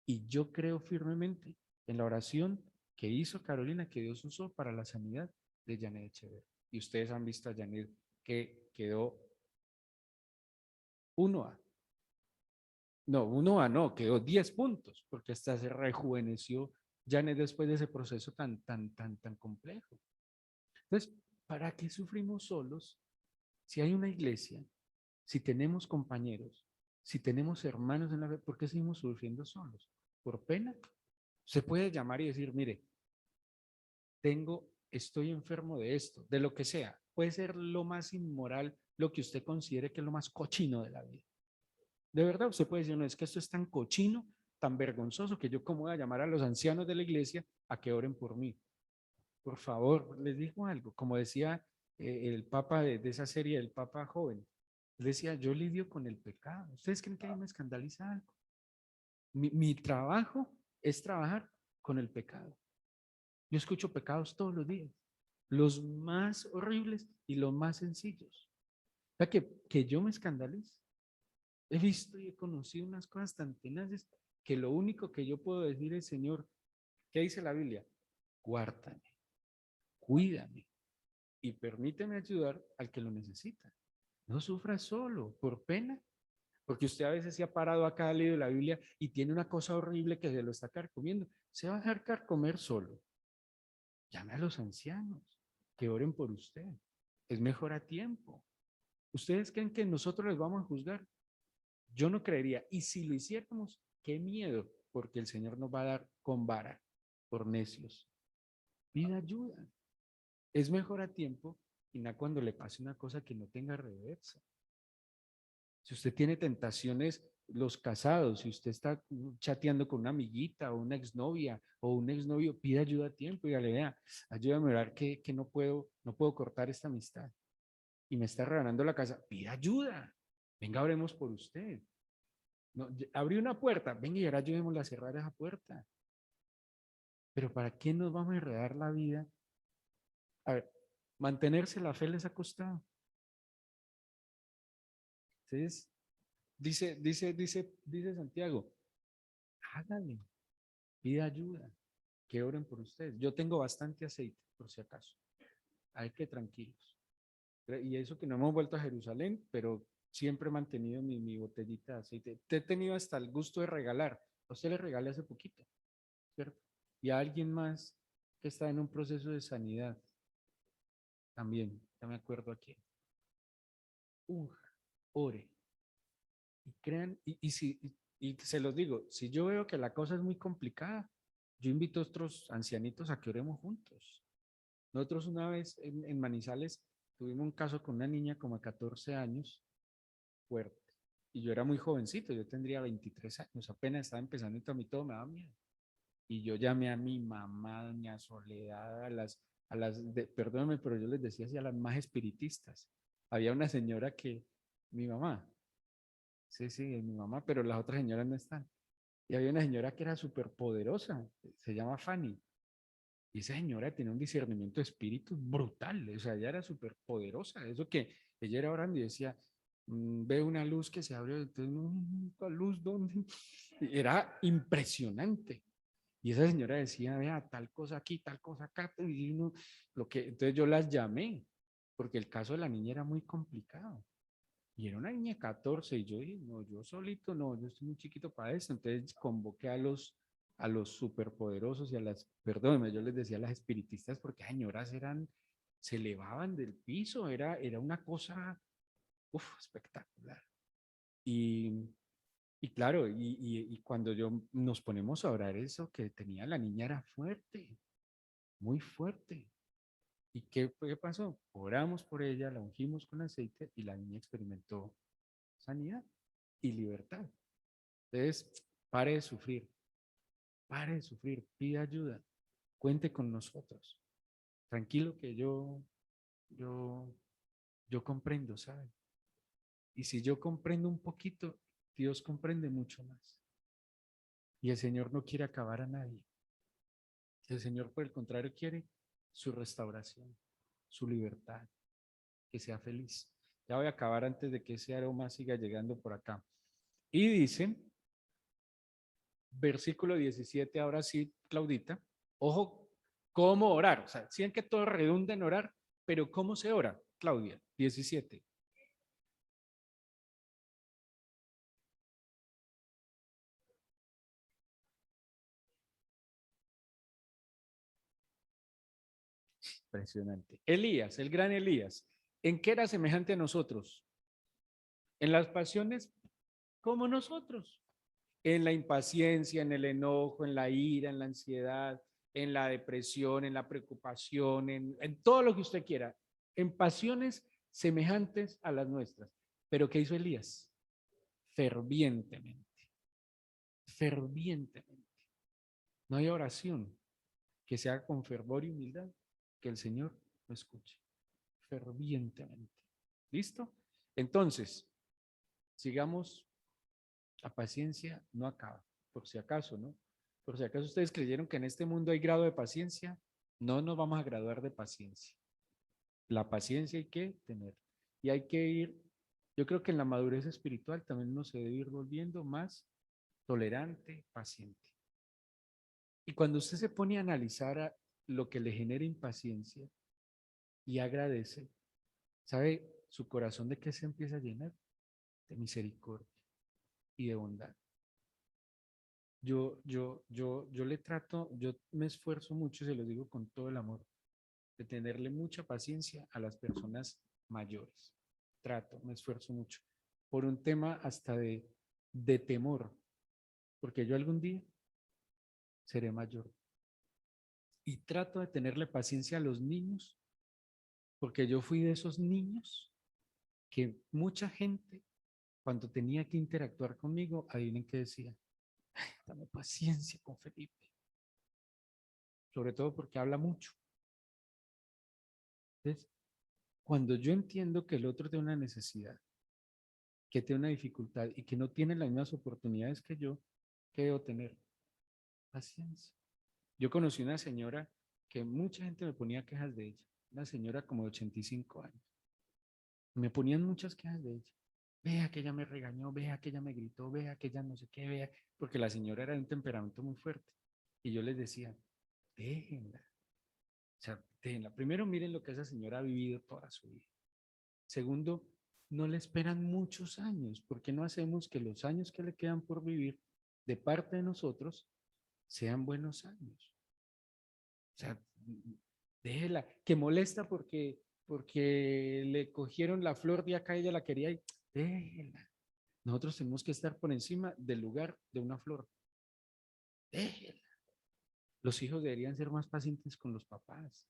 Y yo creo firmemente en la oración que hizo Carolina, que Dios usó para la sanidad de Janet Echeverría. Y ustedes han visto a Janet que quedó 1A. No, 1A no, quedó 10 puntos, porque hasta se rejuveneció Janet después de ese proceso tan complejo. Entonces, ¿para qué sufrimos solos si hay una iglesia, si tenemos compañeros, si tenemos hermanos en la fe? ¿Por qué seguimos sufriendo solos? ¿Por pena? Se puede llamar y decir, mire, estoy enfermo de esto, de lo que sea. Puede ser lo más inmoral, lo que usted considere que es lo más cochino de la vida. De verdad, usted puede decir, no, es que esto es tan cochino, tan vergonzoso, que yo cómo voy a llamar a los ancianos de la iglesia a que oren por mí. Por favor, les digo algo, como decía el Papa de esa serie, el Papa joven, decía, yo lidio con el pecado. ¿Ustedes creen que a mí me escandaliza algo? Mi trabajo es trabajar con el pecado. Yo escucho pecados todos los días, los más horribles y los más sencillos. O sea, que yo me escandalizo. He visto y he conocido unas cosas tan tenaces que lo único que yo puedo decir es, Señor, ¿qué dice la Biblia? Guárdame, cuídame y permíteme ayudar al que lo necesita. No sufra solo, por pena, porque usted a veces se ha parado acá al lado de la Biblia y tiene una cosa horrible que se lo está carcomiendo. Se va a dejar carcomer solo. Llame a los ancianos que oren por usted. Es mejor a tiempo. ¿Ustedes creen que nosotros les vamos a juzgar? Yo no creería. Y si lo hiciéramos, qué miedo, porque el Señor nos va a dar con vara por necios. Pida ayuda. Es mejor a tiempo y no cuando le pase una cosa que no tenga reversa. Si usted tiene tentaciones, los casados, si usted está chateando con una amiguita o una exnovia o un exnovio, pida ayuda a tiempo y dígale, vea, ayúdame a ver que no puedo cortar esta amistad y me está regalando la casa, pida ayuda. Venga, oremos por usted. No, abrió una puerta, venga y ahora ayudémosle a cerrar esa puerta. Pero ¿para qué nos vamos a enredar la vida? A ver, mantenerse la fe les ha costado. Entonces, dice Santiago, hágale, pida ayuda, que oren por ustedes. Yo tengo bastante aceite, por si acaso. Hay que tranquilos. Y eso que no hemos vuelto a Jerusalén, pero siempre he mantenido mi botellita de aceite. Te he tenido hasta el gusto de regalar. A usted le regalé hace poquito, ¿cierto? Y a alguien más que está en un proceso de sanidad. También, ya me acuerdo aquí. Ore. Y crean, y si Y se los digo, si yo veo que la cosa es muy complicada, yo invito a otros ancianitos a que oremos juntos. Nosotros una vez en Manizales tuvimos un caso con una niña como de 14 años, fuerte. Y yo era muy jovencito, yo tendría 23 años, apenas estaba empezando y a mí todo me daba miedo. Y yo llamé a mi mamá, doña Soledad, perdóname, pero yo les decía así a las más espiritistas. Había una señora que, mi mamá, sí, sí, es mi mamá, pero las otras señoras no están. Y había una señora que era súper poderosa, se llama Fanny. Y esa señora tenía un discernimiento de espíritus brutal, o sea, ella era súper poderosa. Eso que ella era orando y decía, ve una luz que se abrió, entonces, no, ¿la luz dónde? Era impresionante. Y esa señora decía, vea, tal cosa aquí, tal cosa acá, y no, entonces yo las llamé, porque el caso de la niña era muy complicado. Y era una niña de 14 y yo dije, no, yo solito no, yo estoy muy chiquito para eso. Entonces convoqué a los superpoderosos y a las, perdónenme, yo les decía a las espiritistas porque señoras eran, se elevaban del piso, era una cosa, espectacular. Y, y claro, y cuando nos ponemos a orar eso que tenía la niña era fuerte, muy fuerte. ¿Y qué pasó? Oramos por ella, la ungimos con aceite y la niña experimentó sanidad y libertad. Entonces, pare de sufrir, pide ayuda, cuente con nosotros. Tranquilo que yo, yo comprendo, ¿sabe? Y si yo comprendo un poquito, Dios comprende mucho más. Y el Señor no quiere acabar a nadie. El Señor, por el contrario, quiere su restauración, su libertad, que sea feliz. Ya voy a acabar antes de que ese aroma siga llegando por acá. Y dice, versículo 17, ahora sí, Claudita, ojo, ¿cómo orar? O sea, sienten que todo redunda en orar, pero ¿cómo se ora? Claudia, 17. Impresionante. Elías, el gran Elías, ¿en qué era semejante a nosotros? En las pasiones como nosotros, en la impaciencia, en el enojo, en la ira, en la ansiedad, en la depresión, en la preocupación, en todo lo que usted quiera, en pasiones semejantes a las nuestras. Pero ¿qué hizo Elías? Fervientemente, fervientemente. No hay oración que se haga con fervor y humildad que el Señor lo escuche fervientemente. ¿Listo? Entonces, sigamos, la paciencia no acaba, por si acaso, ¿no? Por si acaso ustedes creyeron que en este mundo hay grado de paciencia, no nos vamos a graduar de paciencia. La paciencia hay que tener y hay que ir, yo creo que en la madurez espiritual también uno se debe ir volviendo más tolerante, paciente. Y cuando usted se pone a analizar lo que le genera impaciencia y agradece, ¿sabe su corazón de qué se empieza a llenar? De misericordia y de bondad. Yo le trato, yo me esfuerzo mucho, se lo digo con todo el amor, de tenerle mucha paciencia a las personas mayores. Trato, me esfuerzo mucho. Por un tema hasta de temor, porque yo algún día seré mayor. Y trato de tenerle paciencia a los niños, porque yo fui de esos niños que mucha gente, cuando tenía que interactuar conmigo, adivinen qué decía, dame paciencia con Felipe, sobre todo porque habla mucho. Entonces, cuando yo entiendo que el otro tiene una necesidad, que tiene una dificultad y que no tiene las mismas oportunidades que yo, ¿qué debo tener? Paciencia. Yo conocí una señora que mucha gente me ponía quejas de ella, una señora como de 85 años. Me ponían muchas quejas de ella. Vea que ella me regañó, vea que ella me gritó, vea que ella no sé qué, vea, porque la señora era de un temperamento muy fuerte. Y yo les decía, déjenla. O sea, déjenla. Primero, miren lo que esa señora ha vivido toda su vida. Segundo, no le esperan muchos años. ¿Por qué no hacemos que los años que le quedan por vivir de parte de nosotros sean buenos años? O sea, déjela, que molesta porque le cogieron la flor de acá, ella la quería y déjela. Nosotros tenemos que estar por encima del lugar de una flor. Déjela. Los hijos deberían ser más pacientes con los papás.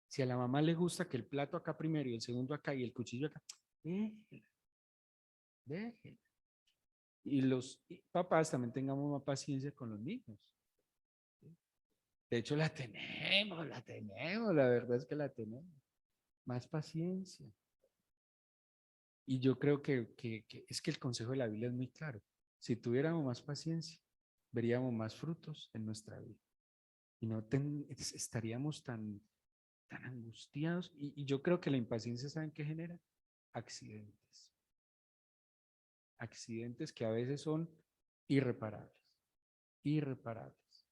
Si a la mamá le gusta que el plato acá primero y el segundo acá y el cuchillo acá, déjela, déjela. Y los papás también tengamos más paciencia con los niños. De hecho, la verdad es que la tenemos. Más paciencia. Y yo creo que es que el consejo de la Biblia es muy claro. Si tuviéramos más paciencia, veríamos más frutos en nuestra vida. Y no estaríamos tan angustiados. Y yo creo que la impaciencia, ¿saben qué genera? Accidentes. Accidentes que a veces son irreparables. Irreparables.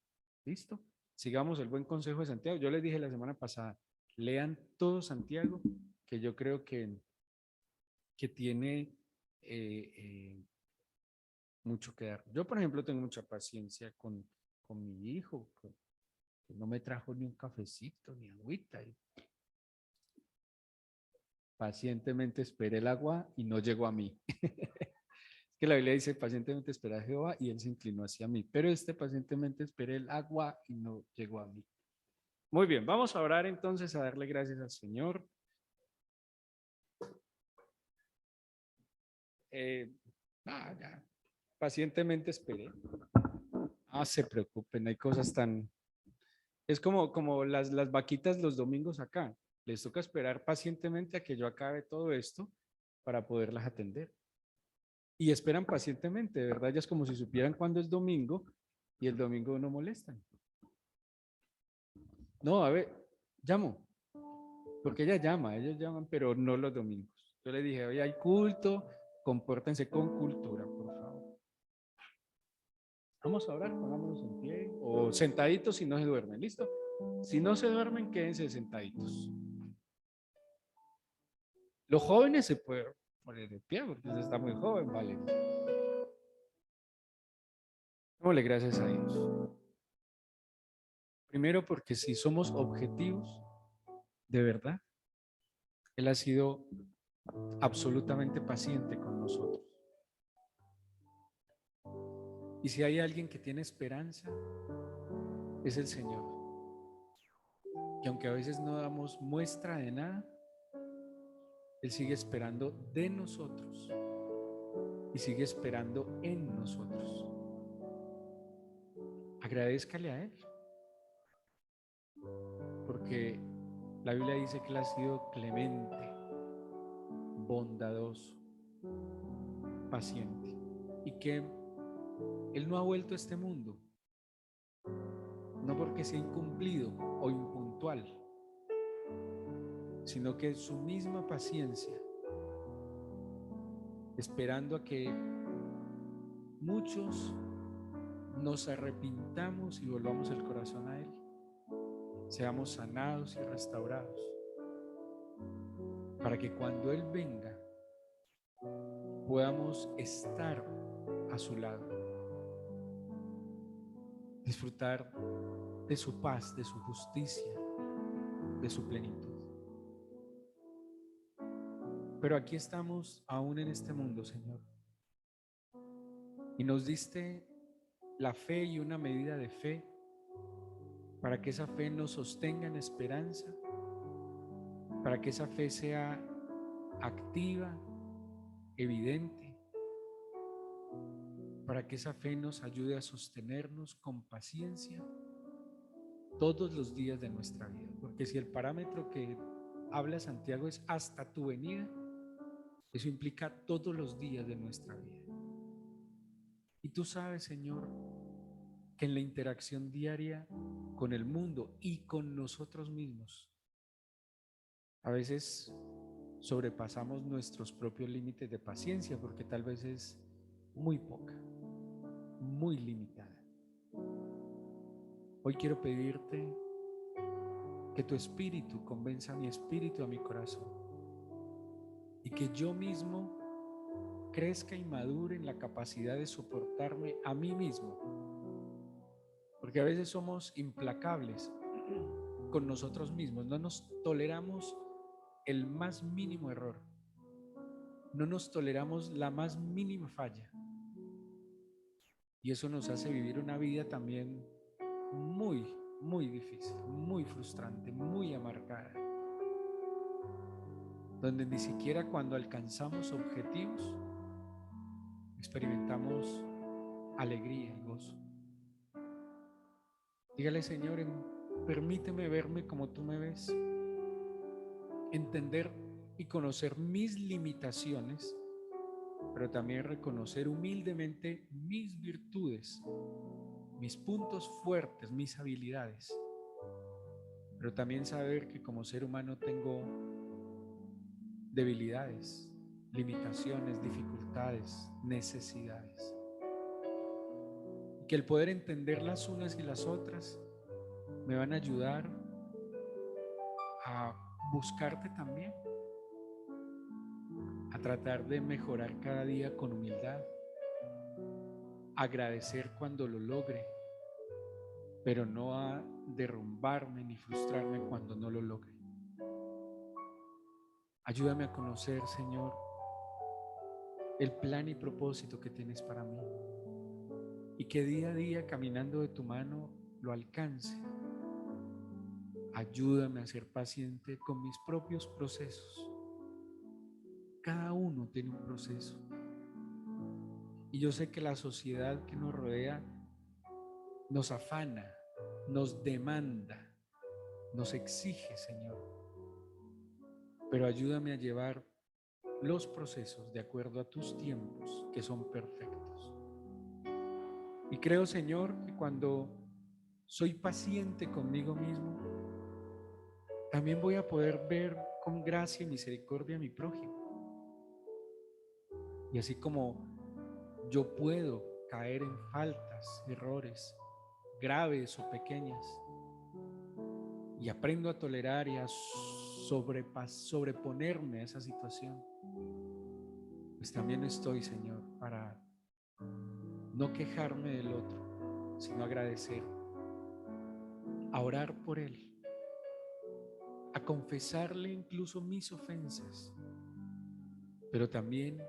¿Listo? Sigamos el buen consejo de Santiago. Yo les dije la semana pasada, lean todo Santiago, que yo creo que tiene mucho que dar. Yo, por ejemplo, tengo mucha paciencia con mi hijo, que no me trajo ni un cafecito, ni agüita. Y pacientemente esperé el agua y no llegó a mí. Es que la Biblia dice, pacientemente esperé a Jehová y él se inclinó hacia mí. Pero pacientemente esperé el agua y no llegó a mí. Muy bien, vamos a orar entonces a darle gracias al Señor. Ya. Pacientemente esperé. Se preocupen, hay cosas tan... Es como las vaquitas los domingos acá. Les toca esperar pacientemente a que yo acabe todo esto para poderlas atender. Y esperan pacientemente, de verdad, ya es como si supieran cuándo es domingo y el domingo no molestan. No, a ver, llamo, porque ella llama, ellos llaman, pero no los domingos. Yo le dije, hoy hay culto, compórtense con cultura, por favor. Vamos a orar, pongámonos en pie o sentaditos si no se duermen, ¿listo? Si no se duermen, quédense sentaditos. Los jóvenes se pueden poner de pie porque usted está muy joven, vale. Démosle gracias a Dios. Primero porque si somos objetivos, de verdad, Él ha sido absolutamente paciente con nosotros. Y si hay alguien que tiene esperanza, es el Señor. Que aunque a veces no damos muestra de nada, Él sigue esperando de nosotros y sigue esperando en nosotros. Agradézcale a Él, porque la Biblia dice que Él ha sido clemente, bondadoso, paciente, y que Él no ha vuelto a este mundo, no porque sea incumplido o impuntual, sino que su misma paciencia, esperando a que muchos nos arrepintamos y volvamos el corazón a Él, seamos sanados y restaurados, para que cuando Él venga podamos estar a su lado, disfrutar de su paz, de su justicia, de su plenitud. Pero aquí estamos aún en este mundo, Señor, y nos diste la fe y una medida de fe para que esa fe nos sostenga en esperanza, para que esa fe sea activa, evidente, para que esa fe nos ayude a sostenernos con paciencia todos los días de nuestra vida. Porque si el parámetro que habla Santiago es hasta tu venida, eso implica todos los días de nuestra vida. Y tú sabes, Señor, que en la interacción diaria con el mundo y con nosotros mismos, a veces sobrepasamos nuestros propios límites de paciencia porque tal vez es muy poca, muy limitada. Hoy quiero pedirte que tu espíritu convenza a mi espíritu, a mi corazón, y que yo mismo crezca y madure en la capacidad de soportarme a mí mismo, porque a veces somos implacables con nosotros mismos, no nos toleramos el más mínimo error. no nos toleramos la más mínima falla. Y eso nos hace vivir una vida también muy, muy difícil, muy frustrante, muy amargada, donde ni siquiera cuando alcanzamos objetivos experimentamos alegría y gozo. Dígale, Señor, permíteme verme como tú me ves, entender y conocer mis limitaciones, pero también reconocer humildemente mis virtudes, mis puntos fuertes, mis habilidades, pero también saber que como ser humano tengo debilidades, limitaciones, dificultades, necesidades. Y que el poder entender las unas y las otras me van a ayudar a buscarte también, a tratar de mejorar cada día con humildad, agradecer cuando lo logre, pero no a derrumbarme ni frustrarme cuando no lo logre. Ayúdame a conocer, Señor, el plan y propósito que tienes para mí, y que día a día, caminando de tu mano, lo alcance. Ayúdame a ser paciente con mis propios procesos. Cada uno tiene un proceso. Y yo sé que la sociedad que nos rodea nos afana, nos demanda, nos exige, Señor. Pero ayúdame a llevar los procesos de acuerdo a tus tiempos, que son perfectos. Y creo, Señor, que cuando soy paciente conmigo mismo, también voy a poder ver con gracia y misericordia a mi prójimo. Y así como yo puedo caer en faltas, errores, graves o pequeñas, y aprendo a tolerar y a sobreponerme a esa situación, pues también estoy, Señor, para no quejarme del otro, sino agradecer, a orar por él, a confesarle incluso mis ofensas, pero también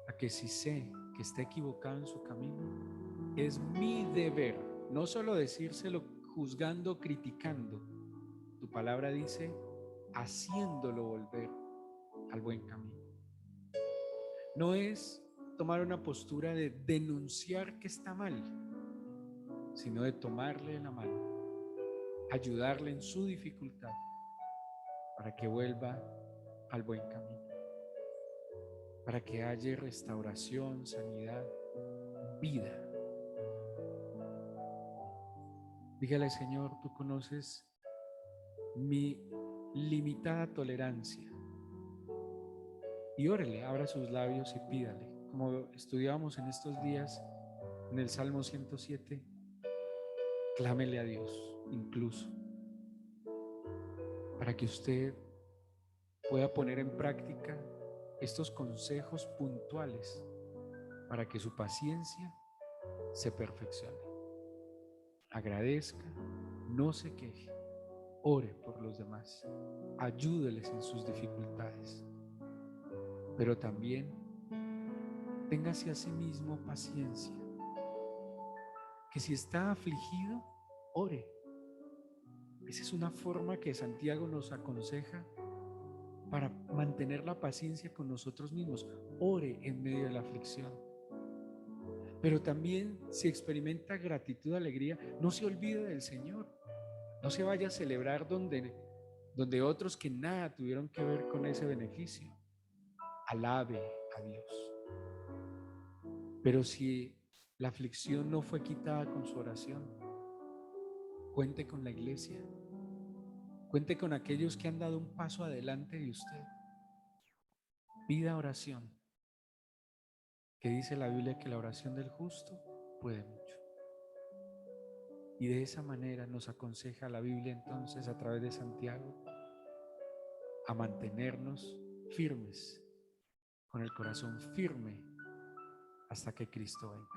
a que si sé que está equivocado en su camino, es mi deber, no solo decírselo juzgando, criticando. Tu palabra dice, haciéndolo volver al buen camino. No es tomar una postura de denunciar que está mal, sino de tomarle la mano, ayudarle en su dificultad para que vuelva al buen camino, para que haya restauración, sanidad, vida. Dígale, Señor, tú conoces mi limitada tolerancia. Y órele, abra sus labios y pídale, como estudiábamos en estos días en el Salmo 107, clámele a Dios incluso, para que usted pueda poner en práctica estos consejos puntuales para que su paciencia se perfeccione. Agradezca, no se queje, ore por los demás, ayúdeles en sus dificultades, pero también téngase a sí mismo paciencia, que si está afligido, ore. Esa es una forma que Santiago nos aconseja para mantener la paciencia con nosotros mismos. Ore en medio de la aflicción. Pero también, si experimenta gratitud, alegría, no se olvide del Señor. No se vaya a celebrar donde otros que nada tuvieron que ver con ese beneficio. Alabe a Dios. Pero si la aflicción no fue quitada con su oración, cuente con la iglesia. Cuente con aquellos que han dado un paso adelante de usted. Pida oración, que dice la Biblia que la oración del justo puede mucho. Y de esa manera nos aconseja la Biblia entonces a través de Santiago a mantenernos firmes, con el corazón firme hasta que Cristo venga.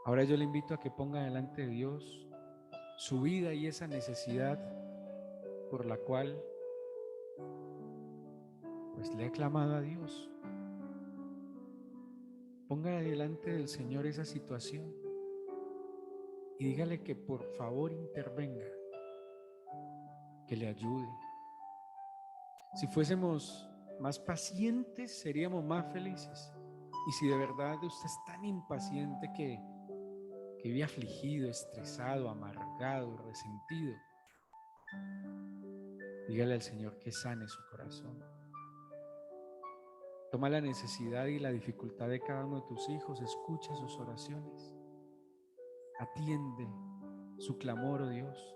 Ahora yo le invito a que ponga delante de Dios su vida y esa necesidad por la cual Pues le he clamado a Dios. Ponga delante del Señor esa situación y dígale que por favor intervenga, que le ayude. Si fuésemos más pacientes, seríamos más felices. Y si de verdad usted es tan impaciente que vive afligido, estresado, amargado, resentido, dígale al Señor que sane su corazón. Toma la necesidad y la dificultad de cada uno de tus hijos, escucha sus oraciones, atiende su clamor, oh Dios.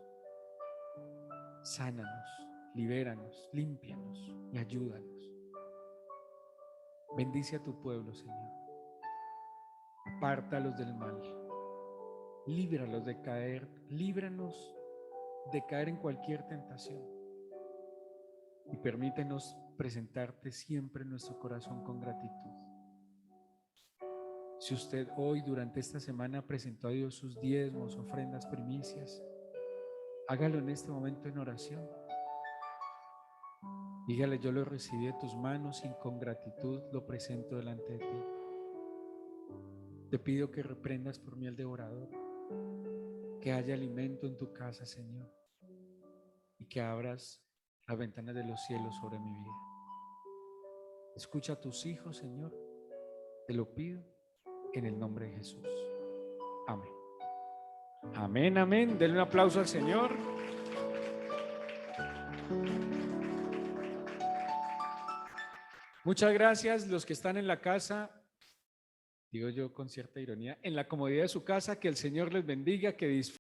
Sánanos, libéranos, límpianos y ayúdanos. Bendice a tu pueblo, Señor. Apártalos del mal. Líbralos de caer, líbranos de caer en cualquier tentación. Y permítenos presentarte siempre en nuestro corazón con gratitud. Si usted hoy durante esta semana presentó a Dios sus diezmos, ofrendas, primicias, hágalo en este momento en oración. Dígale: yo lo recibí de tus manos y con gratitud lo presento delante de ti. Te pido que reprendas por mí al devorador, que haya alimento en tu casa, Señor, y que abras las ventanas de los cielos sobre mi vida. Escucha a tus hijos, Señor, te lo pido en el nombre de Jesús. Amén. Amén, amén. Denle un aplauso al Señor. Muchas gracias los que están en la casa, digo yo con cierta ironía, en la comodidad de su casa. Que el Señor les bendiga, que disfruten.